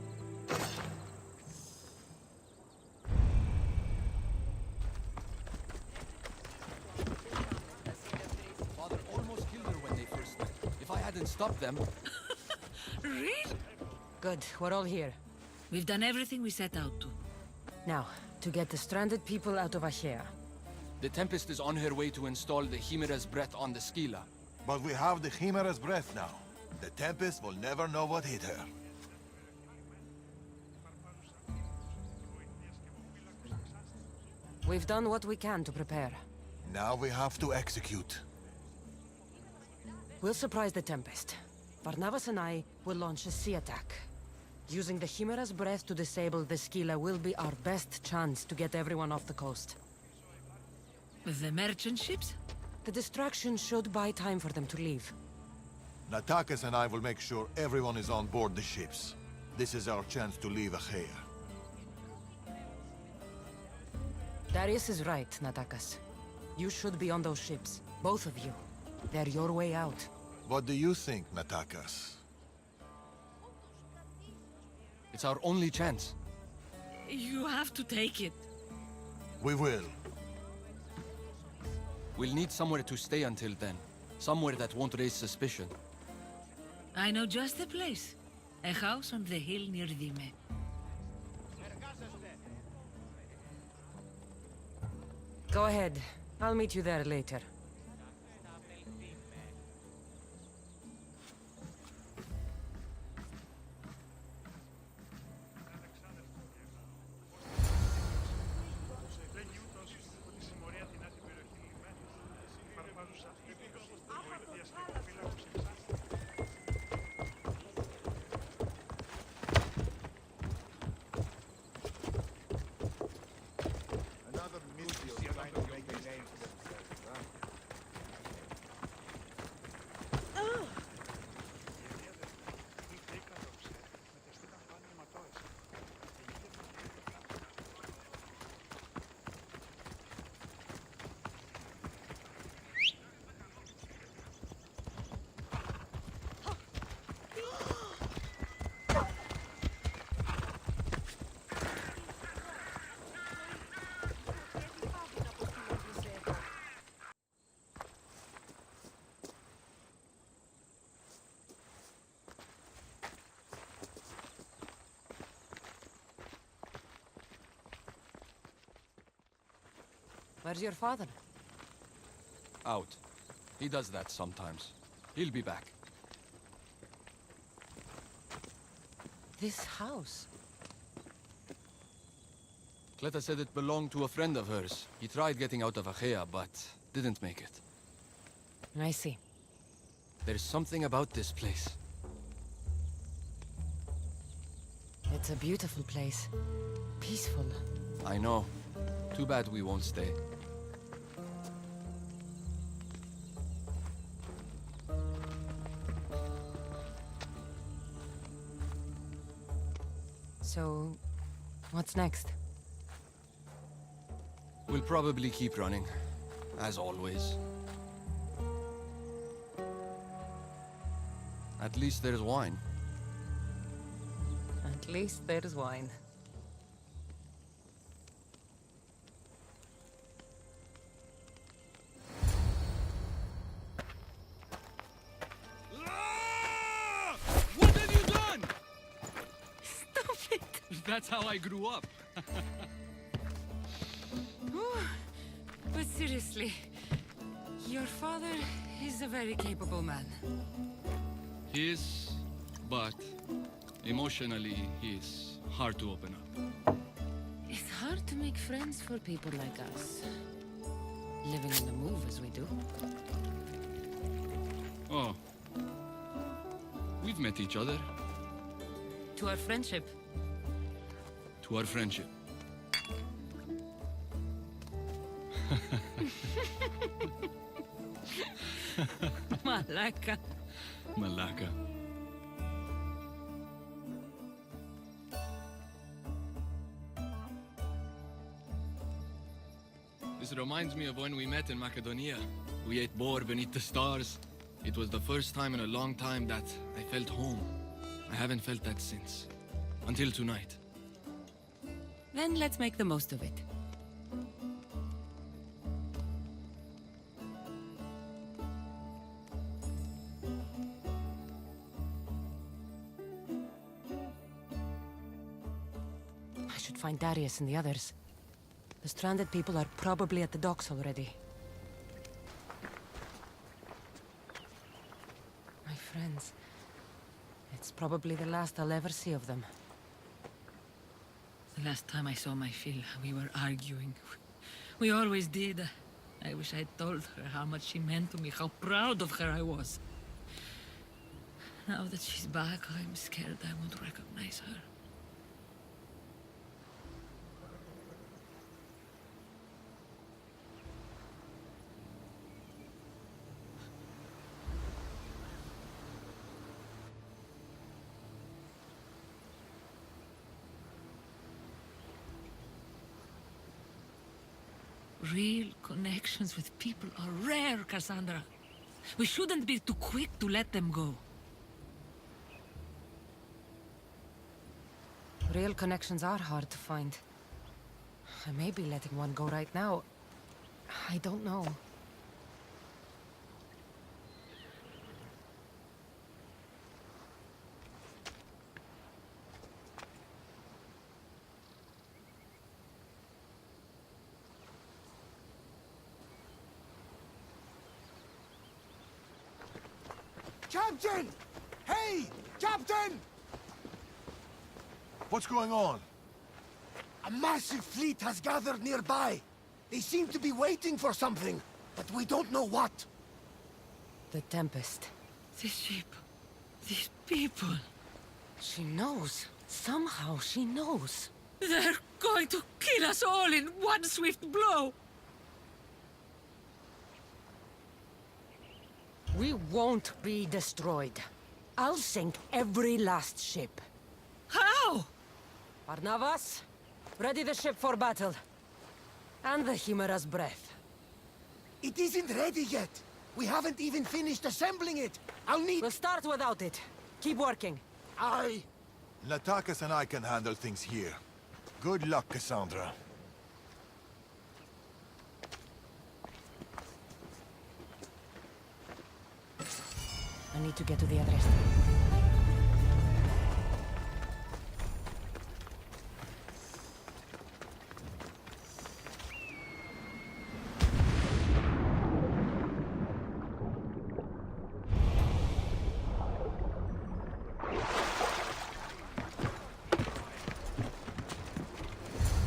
Father almost killed her when they first met. If I hadn't stopped them... Really? Good, we're all here. We've done everything we set out to. Now, to get the stranded people out of Achaea. The Tempest is on her way to install the Chimera's breath on the Scylla. But we have the Chimera's breath now. The Tempest will never know what hit her. We've done what we can to prepare. Now we have to execute. We'll surprise the Tempest. Barnabas and I will launch a sea attack. Using the Chimera's breath to disable the Scylla will be our best chance to get everyone off the coast. The merchant ships? The distraction should buy time for them to leave. Natakas and I will make sure everyone is on board the ships. This is our chance to leave Achaea. Darius is right, Natakas. You should be on those ships. Both of you. They're your way out. What do you think, Natakas? It's our only chance. You have to take it. We will. We'll need somewhere to stay until then. Somewhere that won't raise suspicion. I know just the place. A house on the hill near Dime. Go ahead. I'll meet you there later. Where's your father? Out. He does that sometimes. He'll be back. This house? Cleta said it belonged to a friend of hers. He tried getting out of Achaea, but didn't make it. I see. There's something about this place. It's a beautiful place. Peaceful. I know. Too bad we won't stay. So, what's next? We'll probably keep running, as always. At least there's wine. At least there's wine. What have you done? Stop it! That's how I grew up. But seriously, Your father is a very capable man. He is, but emotionally, he's hard to open up. It's hard to make friends for people like us. Living on the move as we do. Oh. We've met each other. To our friendship. To our friendship. Malaka. Malaka. This reminds me of when we met in Macedonia. We ate boar beneath the stars. It was the first time in a long time that I felt home. I haven't felt that since. Until tonight. Then let's make the most of it. I should find Darius and the others. The stranded people are probably at the docks already. My friends. It's probably the last I'll ever see of them. The last time I saw my Phil, we were arguing. We always did. I wish I'd told her how much she meant to me, how proud of her I was. Now that she's back, I'm scared I won't recognize her. Real connections with people are rare, Cassandra. We shouldn't be too quick to let them go. Real connections are hard to find. I may be letting one go right now. I don't know. Captain! Hey! Captain! What's going on? A massive fleet has gathered nearby. They seem to be waiting for something, but we don't know what. The Tempest. This ship. These people. She knows. Somehow she knows. They're going to kill us all in one swift blow. We won't be destroyed. I'll sink every last ship. How? Barnabas, ready the ship for battle. And the Chimera's breath. It isn't ready yet. We haven't even finished assembling it. I'll need... We'll start without it. Keep working. Aye. Natakas and I can handle things here. Good luck, Cassandra. I need to get to the address.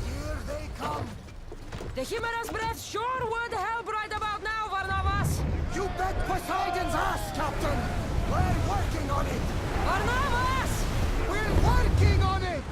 Here they come. The Chimera's breath sure would help right about now, Barnabas! You bet Poseidon's ass, Captain! We're working on it! Barnabas! We're working on it!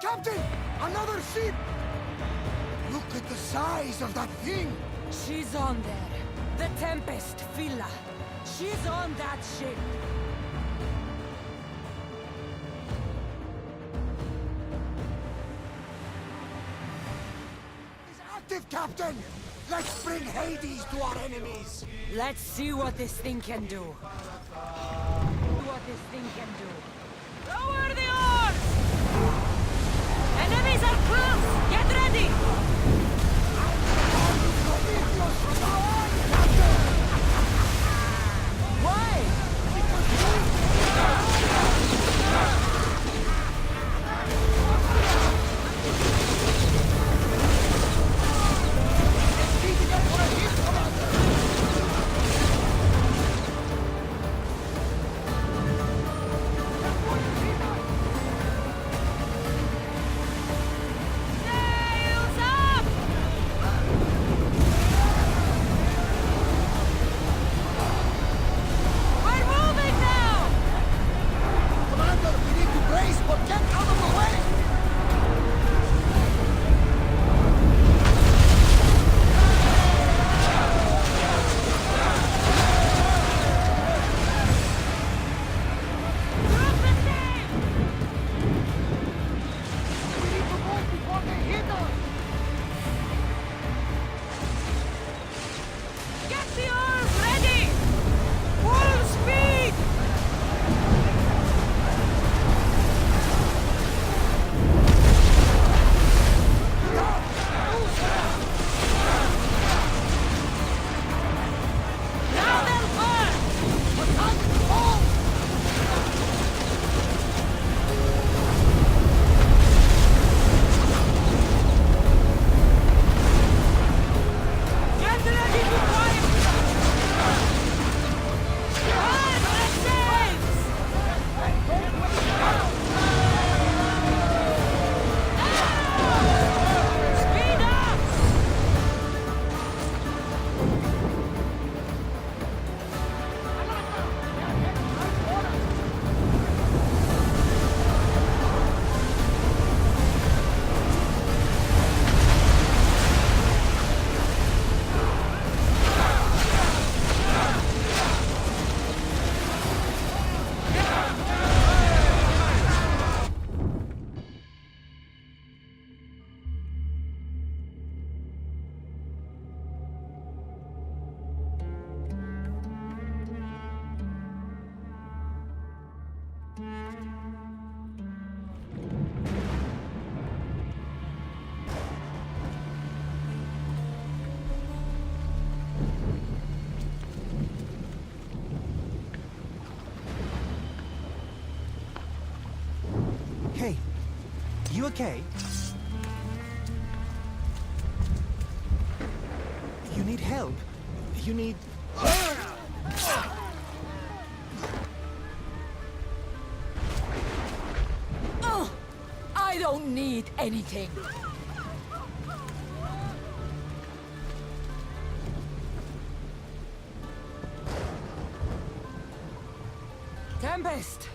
Captain! Another ship! Look at the size of that thing! She's on there. The Tempest, Villa. She's on that ship. It's active, Captain! Let's bring Hades to our enemies! Let's see what this thing can do. Lower the oars! Enemies are close! Get ready! Why? Hey, you okay? You need help. You need... Oh, I don't need anything. Tempest!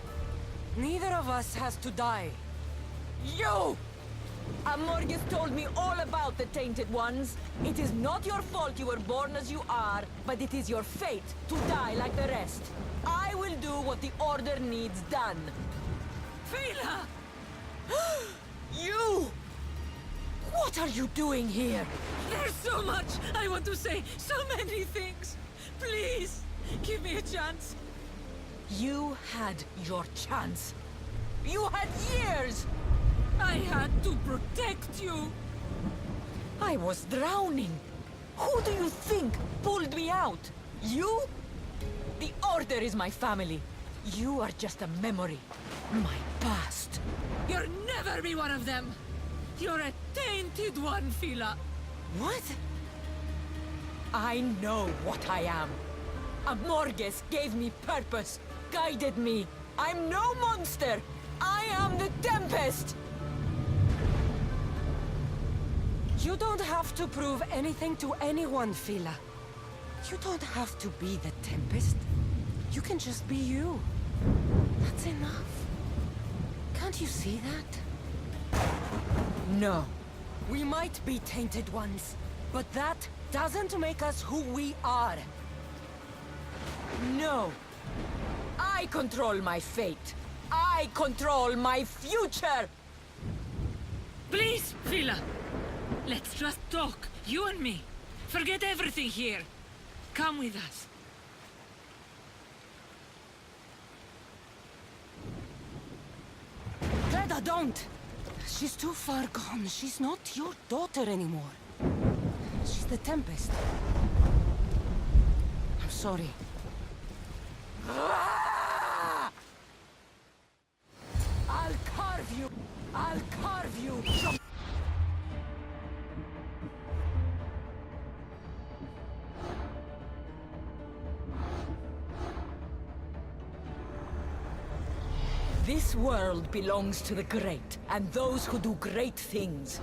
Neither of us has to die. You! Amorgus told me all about the Tainted Ones. It is not your fault you were born as you are, but it is your fate to die like the rest. I will do what the Order needs done. Fila! You! What are you doing here? There's so much I want to say, so many things. Please, give me a chance. You had your chance. You had years! I had to protect you. I was drowning. Who do you think pulled me out? You? The Order is my family. You are just a memory. My past. You'll never be one of them. You're a tainted one, Fila. What? I know what I am. Amorgus gave me purpose, guided me. I'm no monster. I am the Tempest. You don't have to prove anything to anyone, Fila. You don't have to be the Tempest. You can just be you. That's enough. Can't you see that? No. We might be tainted ones, but that doesn't make us who we are. No. I control my fate. I control my future! Please, Villa. Let's just talk, you and me. Forget everything here. Come with us. Greta, don't! She's too far gone. She's not your daughter anymore. She's the Tempest. I'm sorry. I'll carve you! I'll carve you! This world belongs to the great, and those who do great things.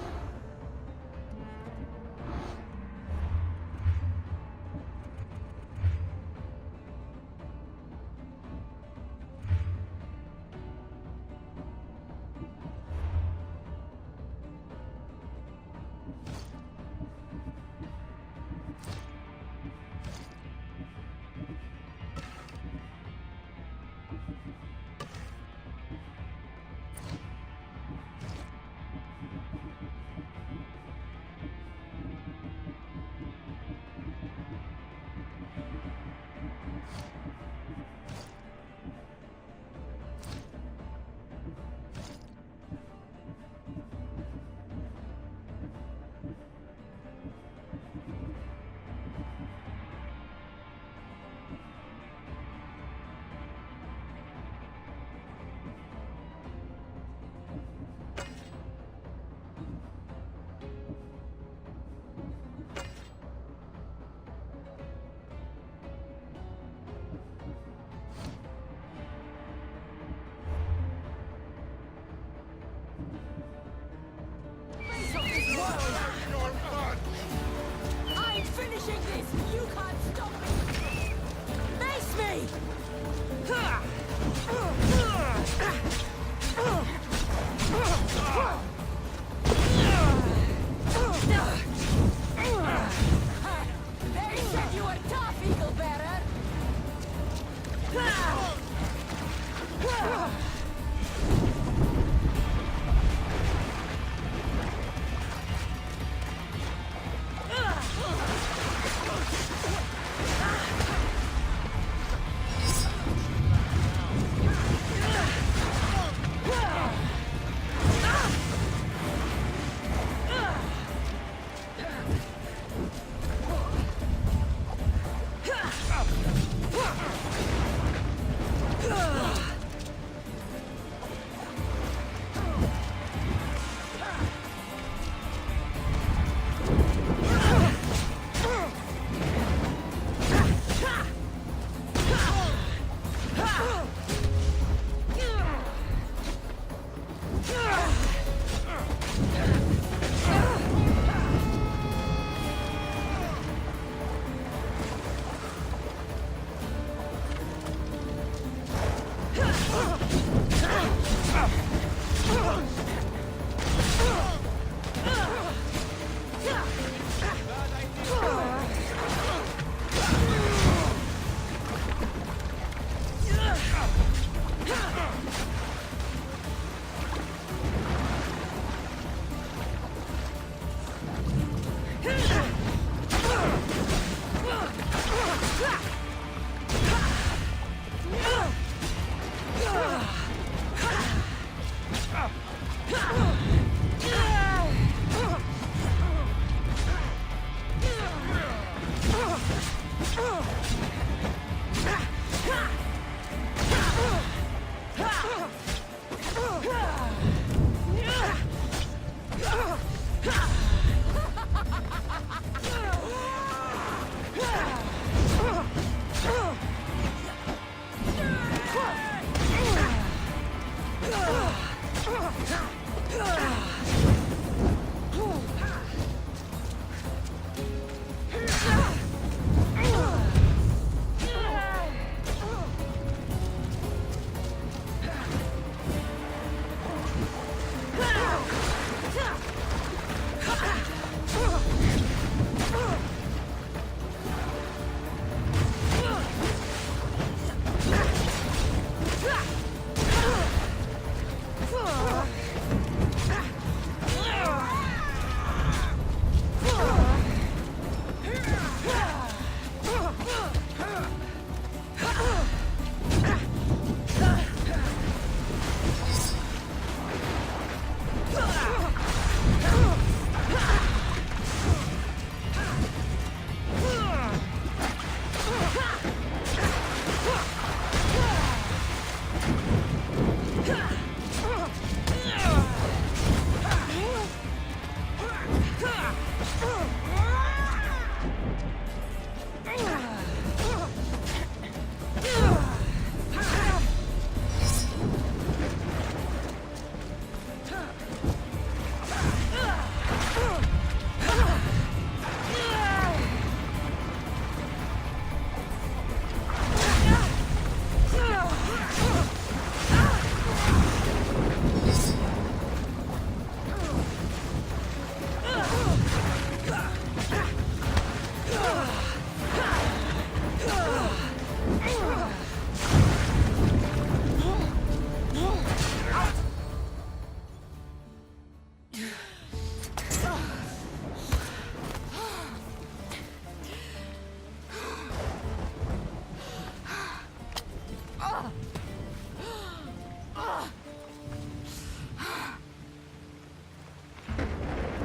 I'm finishing this! You can't stop me! Face me! They said you were tough, Eagle Bearer!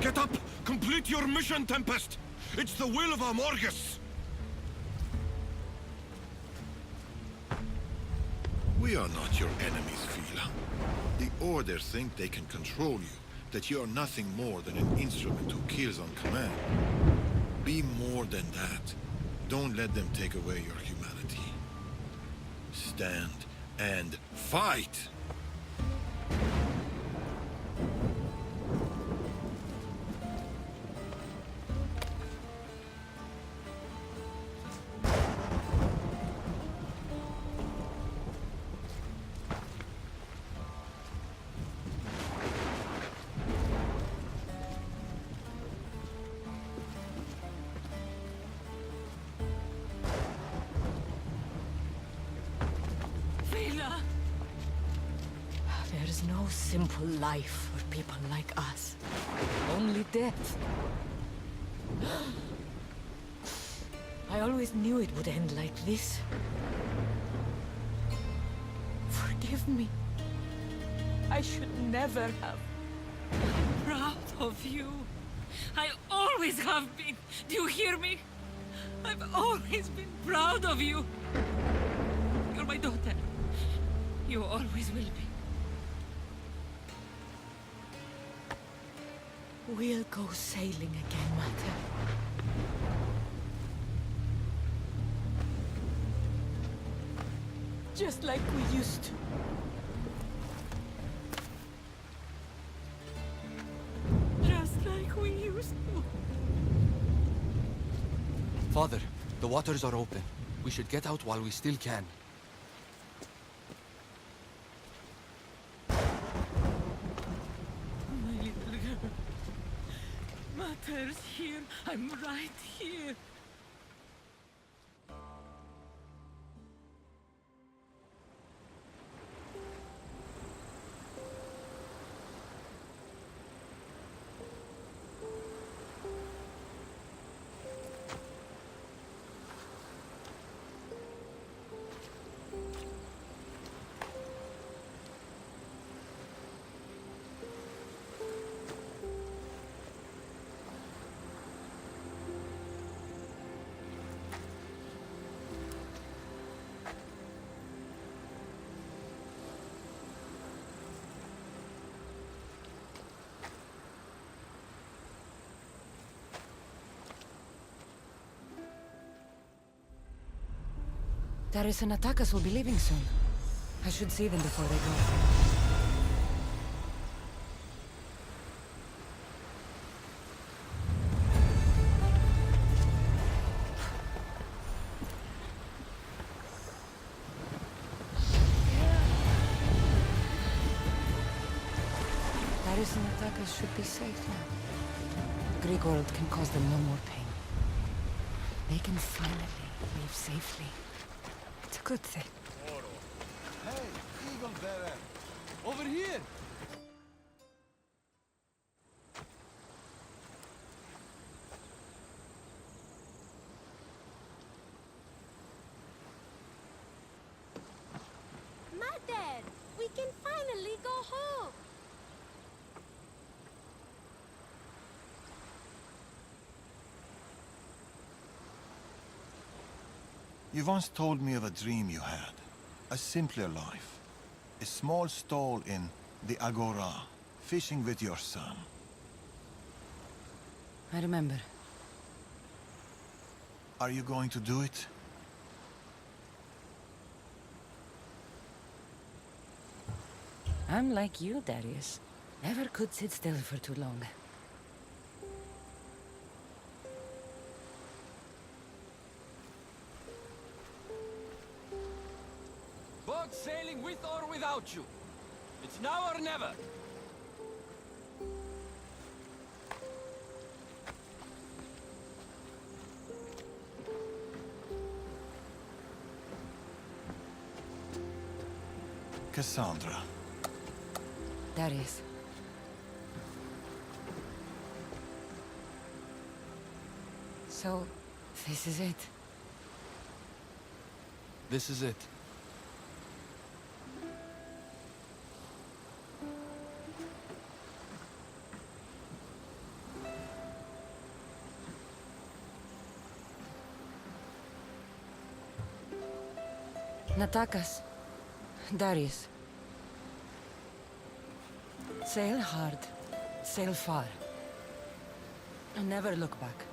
Get up! Complete your mission, Tempest! It's the will of Amorgus! We are not your enemies, Fila. The Order think they can control you, that you are nothing more than an instrument who kills on command. Be more than that. Don't let them take away your humanity. Stand and fight! There's no simple life for people like us. Only death. I always knew it would end like this. Forgive me. I should never have. I'm proud of you. I always have been. Do you hear me? I've always been proud of you. You're my daughter. You always will be. We'll go sailing again, Mother. Just like we used to. Just like we used to. Father, the waters are open. We should get out while we still can. My little girl. Mother's here. I'm right here. Darius and Attackers will be leaving soon. I should see them before they go. Darius and Attackers should be safe now. The Greek world can cause them no more pain. They can finally leave safely. It's a good thing. Hey, Eagle Bearer! Over here! Mother, we can finally go home. You once told me of a dream you had. A simpler life. A small stall in the Agora, fishing with your son. I remember. Are you going to do it? I'm like you, Darius. Never could sit still for too long. Boat sailing with or without you. It's now or never. Cassandra. Darius. So, this is it. This is it. Natakas. Darius. Sail hard. Sail far. And never look back.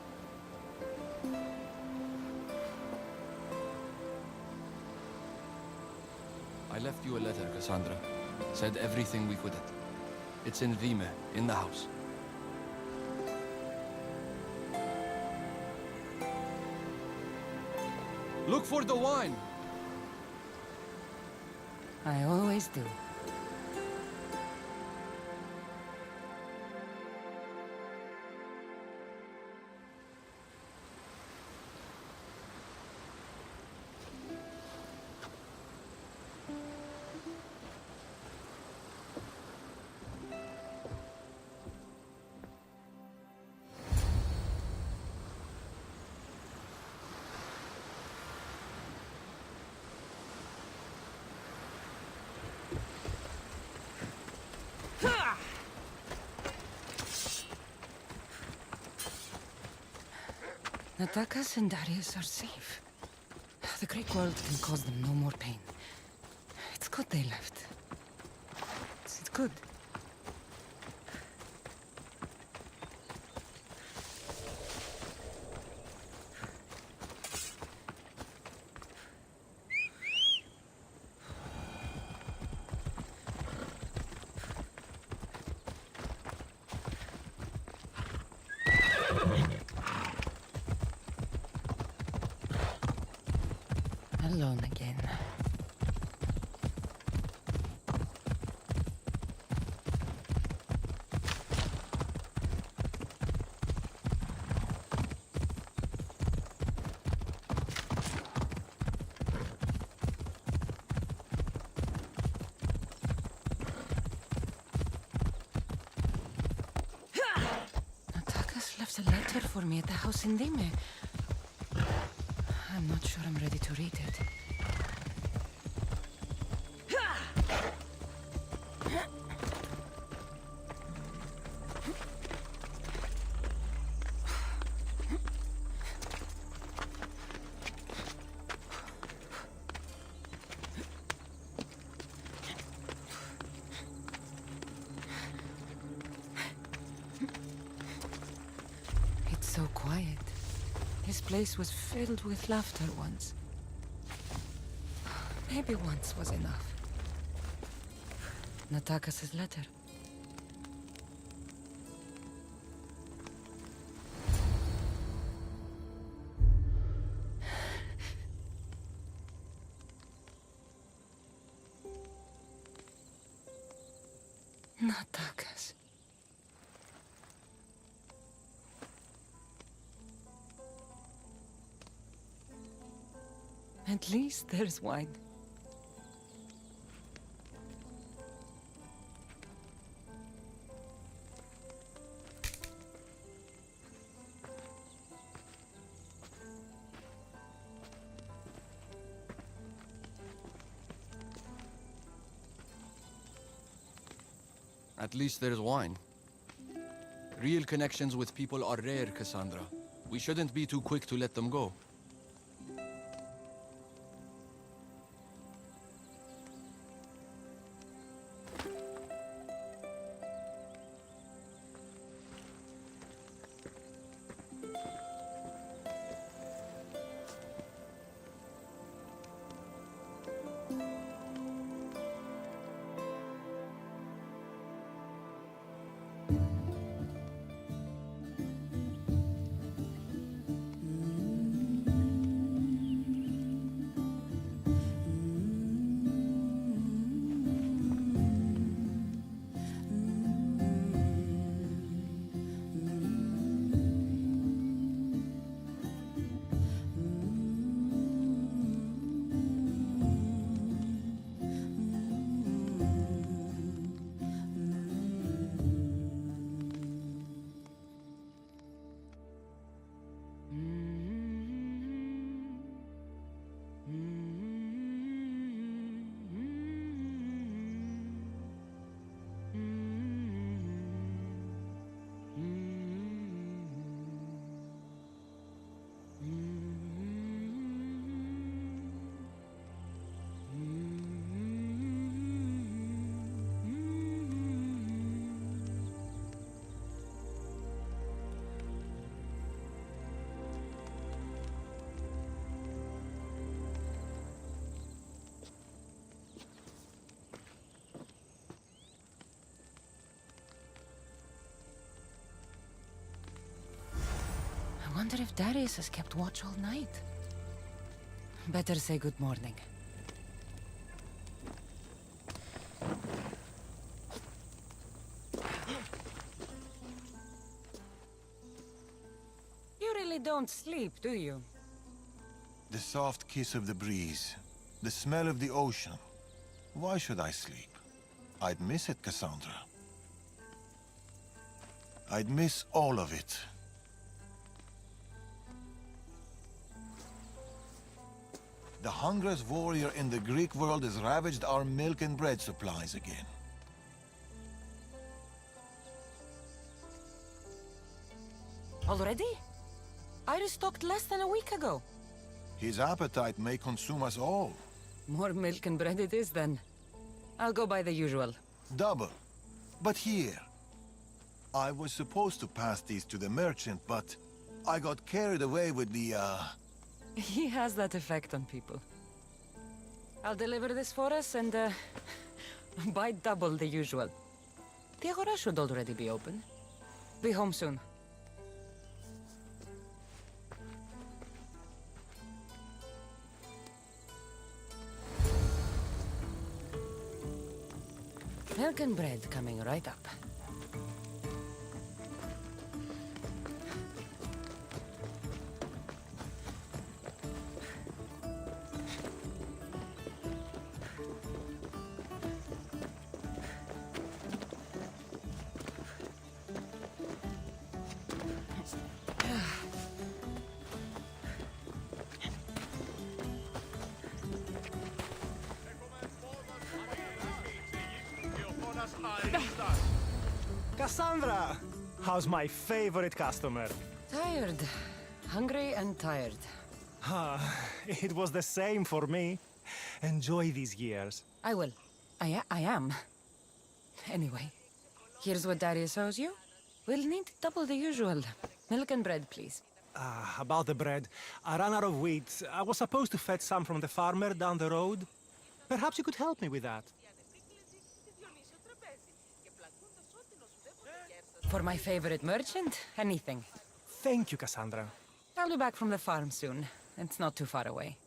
I left you a letter, Cassandra. Said everything we couldn't. It's in Vime, in the house. Look for the wine! I always do. Natakas and Darius are safe. The Greek world can cause them no more pain. It's good they left. It's good. Alone again. Natakas left a letter for me at the house in Dime. I'm not sure I'm ready to read it. It's so quiet. This place was filled with laughter once. Maybe once was enough. Natakas' letter. Natakas. At least there's wine. At least there's wine. Real connections with people are rare, Cassandra. We shouldn't be too quick to let them go. Wonder if Darius has kept watch all night. Better say good morning. You really don't sleep, do you? The soft kiss of the breeze, the smell of the ocean. Why should I sleep? I'd miss it, Cassandra. I'd miss all of it. The hungriest warrior in the Greek world has ravaged our milk and bread supplies again. Already? I restocked less than a week ago. His appetite may consume us all. More milk and bread it is, then. I'll go by the usual. Double. But here. I was supposed to pass these to the merchant, but I got carried away with the, He has that effect on people. I'll deliver this for us and, buy double the usual. The Agora should already be open. Be home soon. Milk and bread coming right up. Cassandra! How's my favorite customer? Tired. Hungry and tired. It was the same for me. Enjoy these years. I will. I am. Anyway, here's what Darius owes you. We'll need double the usual. Milk and bread, please. About the bread. I ran out of wheat. I was supposed to fetch some from the farmer down the road. Perhaps you could help me with that. For my favorite merchant, anything. Thank you, Cassandra. I'll be back from the farm soon. It's not too far away.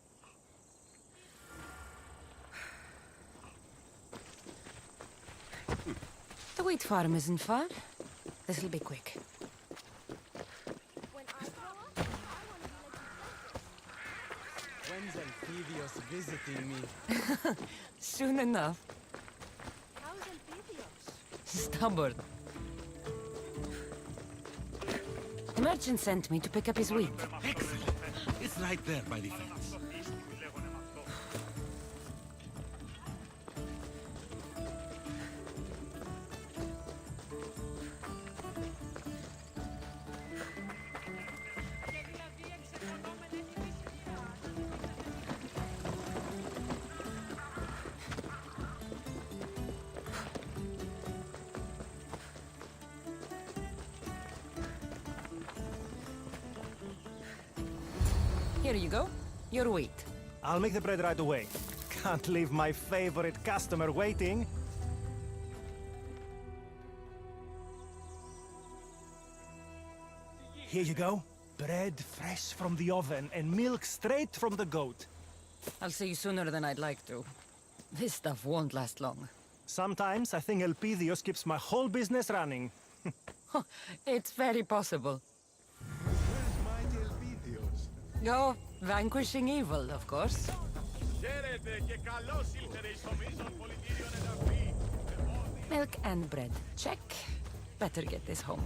The wheat farm isn't far. This'll be quick. When's Amphibious visiting me? Soon enough. How's Amphibious? Stubborn. The merchant sent me to pick up his wheat. Excellent. It's right there by the fence. Here you go. Your wheat. I'll make the bread right away. Can't leave my favorite customer waiting. Here you go. Bread fresh from the oven and milk straight from the goat. I'll see you sooner than I'd like to. This stuff won't last long. Sometimes I think Elpidios keeps my whole business running. It's very possible. Where's mighty Elpidios? Oh, vanquishing evil, of course. Milk and bread. Check. Better get this home.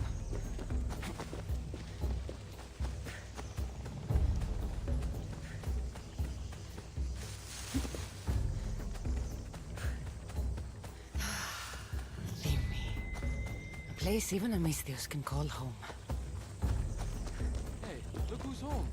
Leave me. A place even a Misthios can call home. Hey, look who's home.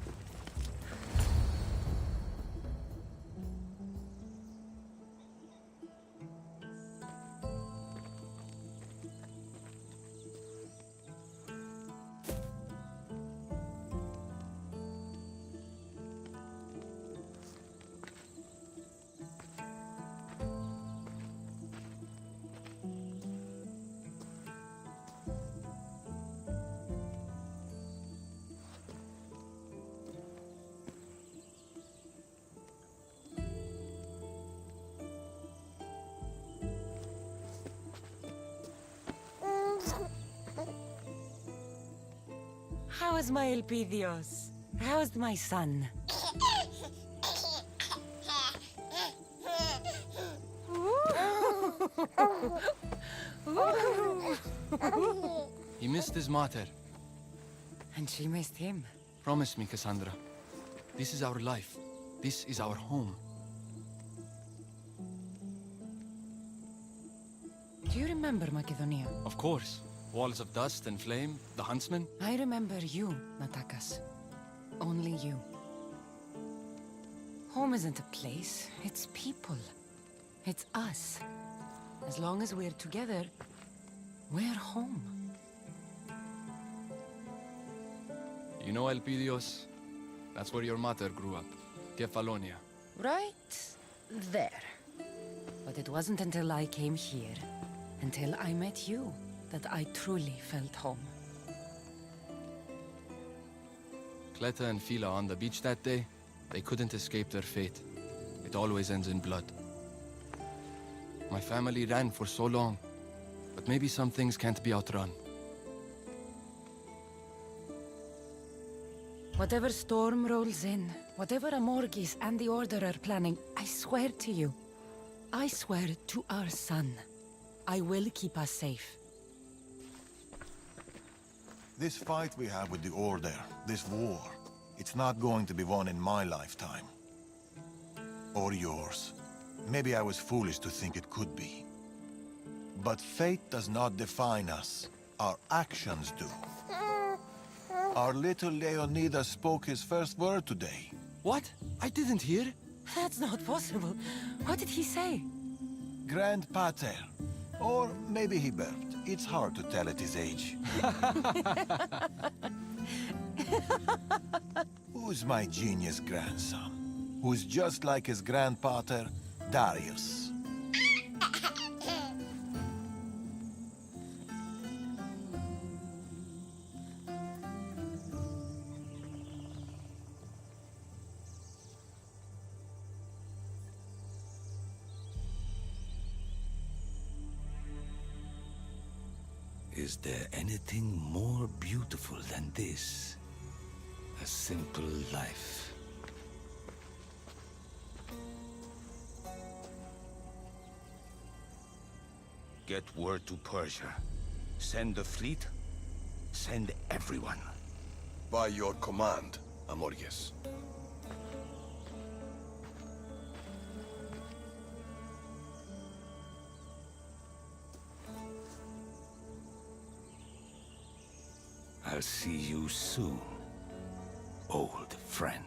How is my Elpidios? How's my son? He missed his mater. And she missed him. Promise me, Cassandra. This is our life. This is our home. Do you remember Macedonia? Of course. Walls of dust and flame, the huntsman. I remember you, Natakas. Only you. Home isn't a place, it's people. It's us. As long as we're together, we're home. You know Elpidios? That's where your mater grew up. Kefalonia. Right there. But it wasn't until I came here, until I met you, that I truly felt home. Cleta and Phila on the beach that day, they couldn't escape their fate. It always ends in blood. My family ran for so long, but maybe some things can't be outrun. Whatever storm rolls in, whatever Amorgis and the Order are planning, I swear to you, I swear to our son, I will keep us safe. This fight we have with the Order, this war, it's not going to be won in my lifetime. Or yours. Maybe I was foolish to think it could be. But fate does not define us. Our actions do. Our little Leonidas spoke his first word today. What? I didn't hear. That's not possible. What did he say? Grand Pater. Or maybe he burped. It's hard to tell at his age. Who's my genius grandson? Who's just like his grandpater, Darius? Is there anything more beautiful than this? A simple life. Get word to Persia. Send the fleet. Send everyone. By your command, Amorges. I'll see you soon, old friend.